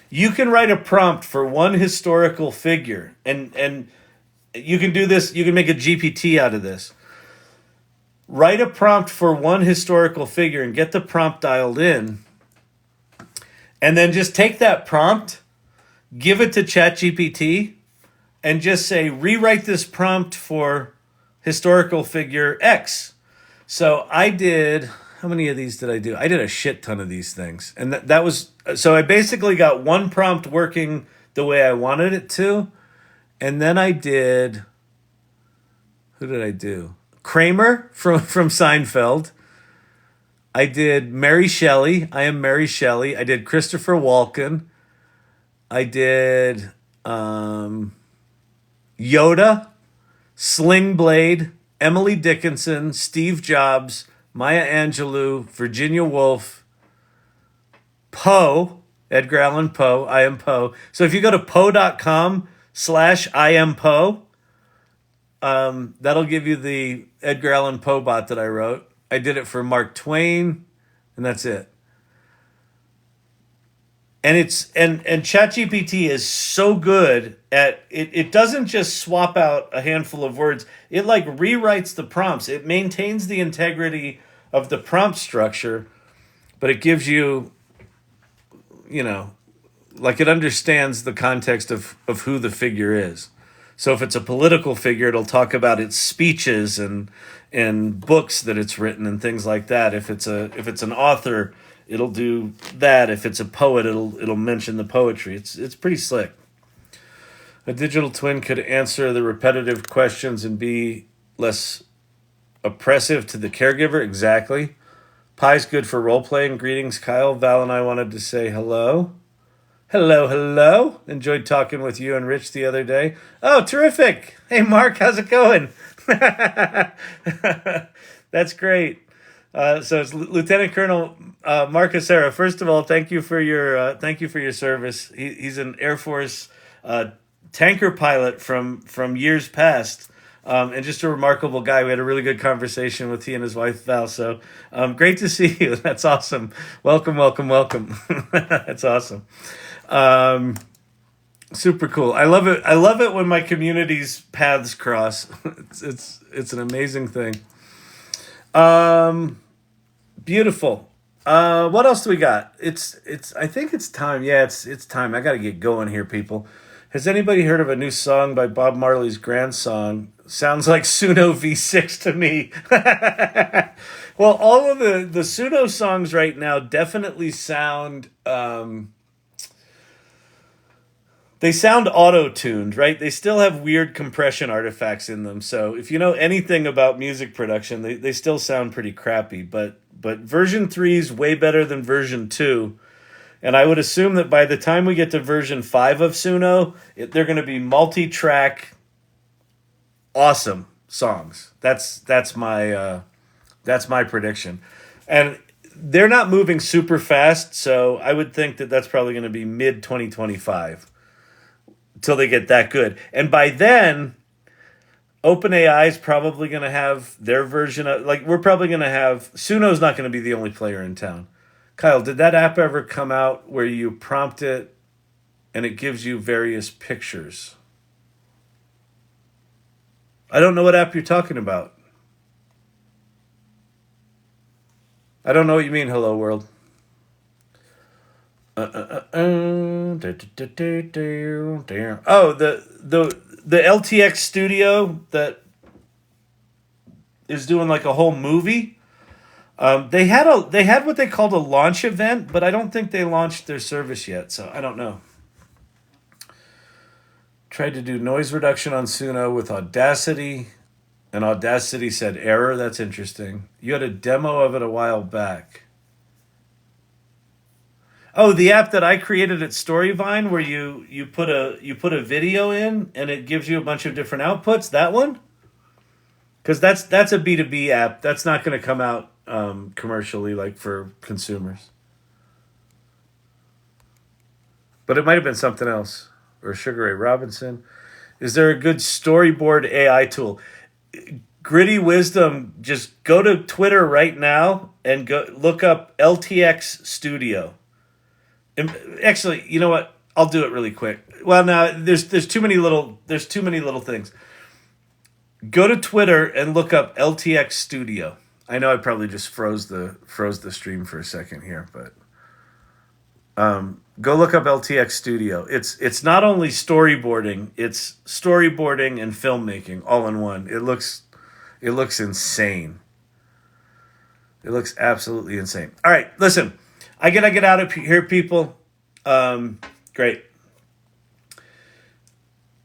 You can write a prompt for one historical figure, and you can do this, you can make a GPT out of this. Write a prompt for one historical figure and get the prompt dialed in, and then just take that prompt, give it to ChatGPT, and just say, rewrite this prompt for historical figure X. So I did, how many of these did I do? I did a shit ton of these things. And that was, so I basically got one prompt working the way I wanted it to. And then I did, who did I do? Kramer from Seinfeld. I did Mary Shelley. I am Mary Shelley. I did Christopher Walken. I did Yoda, Sling Blade, Emily Dickinson, Steve Jobs, Maya Angelou, Virginia Woolf, Poe, Edgar Allan Poe, I am Poe. So if you go to poe.com/I am Poe, that'll give you the Edgar Allan Poe bot that I wrote. I did it for Mark Twain, and that's it. And ChatGPT is so good at it. It doesn't just swap out a handful of words. It like rewrites the prompts. It maintains the integrity of the prompt structure, but it gives you, like it understands the context of who the figure is. So if it's a political figure, it'll talk about its speeches and books that it's written and things like that. If it's an author, it'll do that. If it's a poet, it'll mention the poetry. It's pretty slick. A digital twin could answer the repetitive questions and be less oppressive to the caregiver. Exactly. Pie's good for role playing. Greetings, Kyle. Val and I wanted to say hello. Hello. Enjoyed talking with you and Rich the other day. Oh, terrific. Hey, Mark, how's it going? That's great. So it's Lieutenant Colonel Mark Acera. First of all, thank you for your service. He's an Air Force tanker pilot from years past, and just a remarkable guy. We had a really good conversation with he and his wife Val. So great to see you. That's awesome. Welcome. That's awesome. Super cool. I love it. I love it when my community's paths cross. It's an amazing thing. Beautiful. What else do we got? I think it's time. Yeah, it's time. I got to get going here, people. Has anybody heard of a new song by Bob Marley's Grandsong? Sounds like Suno V6 to me. Well, all of the Suno songs right now definitely sound they sound auto-tuned, right? They still have weird compression artifacts in them. So if you know anything about music production, they still sound pretty crappy. But version 3 is way better than version 2. And I would assume that by the time we get to version 5 of Suno, they're going to be multi-track, awesome songs. That's my prediction. And they're not moving super fast, so I would think that that's probably going to be mid-2025. Till they get that good. And by then, OpenAI is probably going to have their version of, we're probably going to have, Suno's not going to be the only player in town. Kyle, did that app ever come out where you prompt it and it gives you various pictures? I don't know what app you're talking about. I don't know what you mean, hello world. Oh, the LTX studio that is doing like a whole movie. They had what they called a launch event, but I don't think they launched their service yet, so I don't know. Tried to do noise reduction on Suno with Audacity, and Audacity said error. That's interesting. You had a demo of it a while back. Oh, the app that I created at Storyvine, where you put a video in and it gives you a bunch of different outputs. That one, because that's a B2B app. That's not going to come out commercially, like for consumers. But it might have been something else. Or Sugar Ray Robinson. Is there a good storyboard AI tool? Gritty Wisdom, just go to Twitter right now and go look up LTX Studio. Actually, you know what? I'll do it really quick. Well, now there's too many little things. Go to Twitter and look up LTX Studio. I know I probably just froze the stream for a second here, but go look up LTX Studio. It's not only storyboarding, it's storyboarding and filmmaking all in one. It looks insane. It looks absolutely insane. All right, listen. I gotta get out of here, people. Great.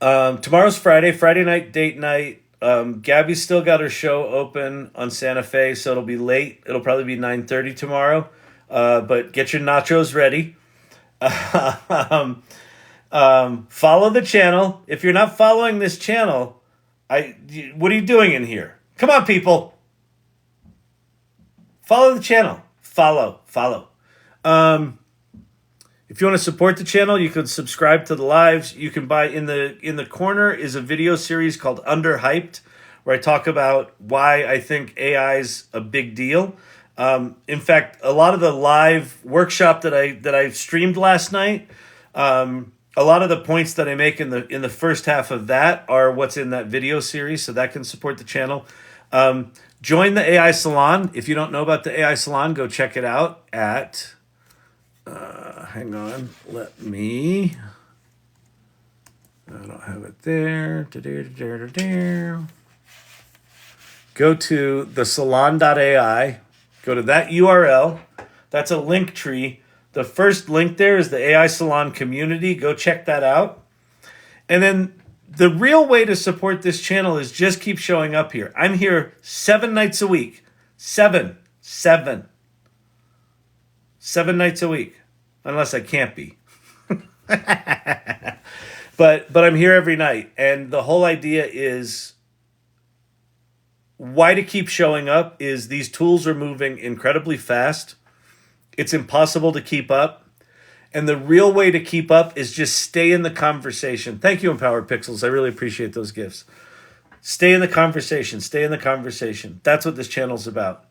Tomorrow's Friday night, date night. Gabby's still got her show open on Santa Fe, so it'll be late. It'll probably be 9:30 tomorrow. But get your nachos ready. Follow the channel. If you're not following this channel, what are you doing in here? Come on, people. Follow the channel. Follow. If you want to support the channel, you can subscribe to the lives. You can buy in the corner is a video series called Underhyped, where I talk about why I think AI is a big deal. In fact, a lot of the live workshop that I streamed last night, a lot of the points that I make in the first half of that are what's in that video series, so that can support the channel. Join the AI Salon. If you don't know about the AI Salon, go check it out at. Hang on, I don't have it there. Go to thesalon.ai. Go to that URL. That's a link tree. The first link there is the AI Salon Community. Go check that out. And then the real way to support this channel is just keep showing up here. I'm here 7 nights a week. Seven nights a week. Unless I can't be. But I'm here every night. And the whole idea is why to keep showing up is these tools are moving incredibly fast. It's impossible to keep up. And the real way to keep up is just stay in the conversation. Thank you, Empowered Pixels. I really appreciate those gifts. Stay in the conversation. That's what this channel's about.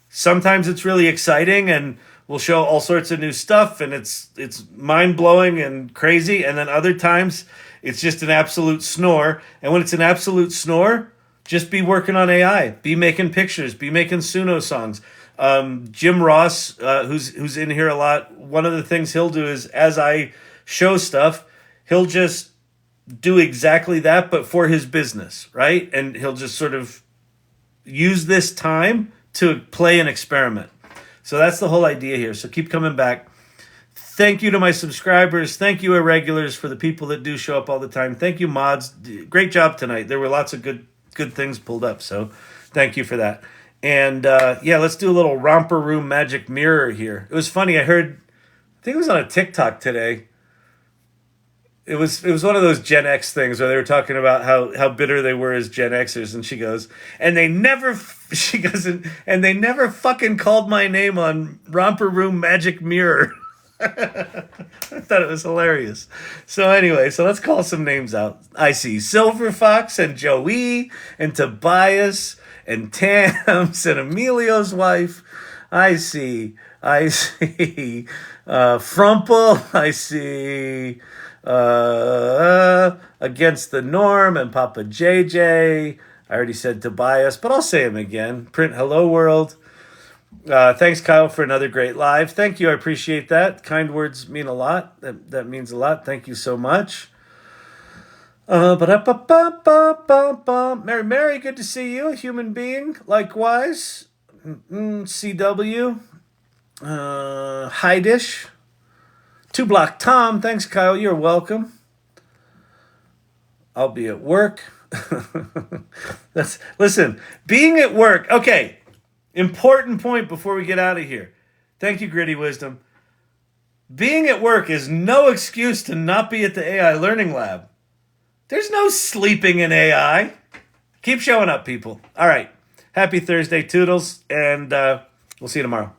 Sometimes it's really exciting and we'll show all sorts of new stuff and it's mind-blowing and crazy. And then other times it's just an absolute snore. And when it's an absolute snore, just be working on AI. Be making pictures. Be making Suno songs. Jim Ross, who's in here a lot, one of the things he'll do is as I show stuff, he'll just do exactly that, but for his business, right? And he'll just sort of use this time to play an experiment. So that's the whole idea here. So keep coming back. Thank you to my subscribers. Thank you, irregulars, for the people that do show up all the time. Thank you, mods. Great job tonight. There were lots of good things pulled up. So thank you for that. And let's do a little romper room magic mirror here. It was funny. I think it was on a TikTok today. It was one of those Gen X things where they were talking about how bitter they were as Gen Xers, and she goes, and they never fucking called my name on Romper Room Magic Mirror. I thought it was hilarious. So anyway, let's call some names out. I see Silver Fox and Joey and Tobias and Tams and Emilio's wife. I see Frumple. I see Against the Norm and Papa JJ. I already said Tobias, but I'll say him again. Print Hello World. Thanks, Kyle, for another great live. Thank you. I appreciate that. Kind words mean a lot. That means a lot. Thank you so much. Mary, good to see you. A human being. Likewise. CW. Heidish. Two Block Tom. Thanks, Kyle. You're welcome. I'll be at work. Listen, being at work. Okay. Important point before we get out of here. Thank you, Gritty Wisdom. Being at work is no excuse to not be at the AI Learning Lab. There's no sleeping in AI. Keep showing up, people. All right. Happy Thursday, Toodles, and we'll see you tomorrow.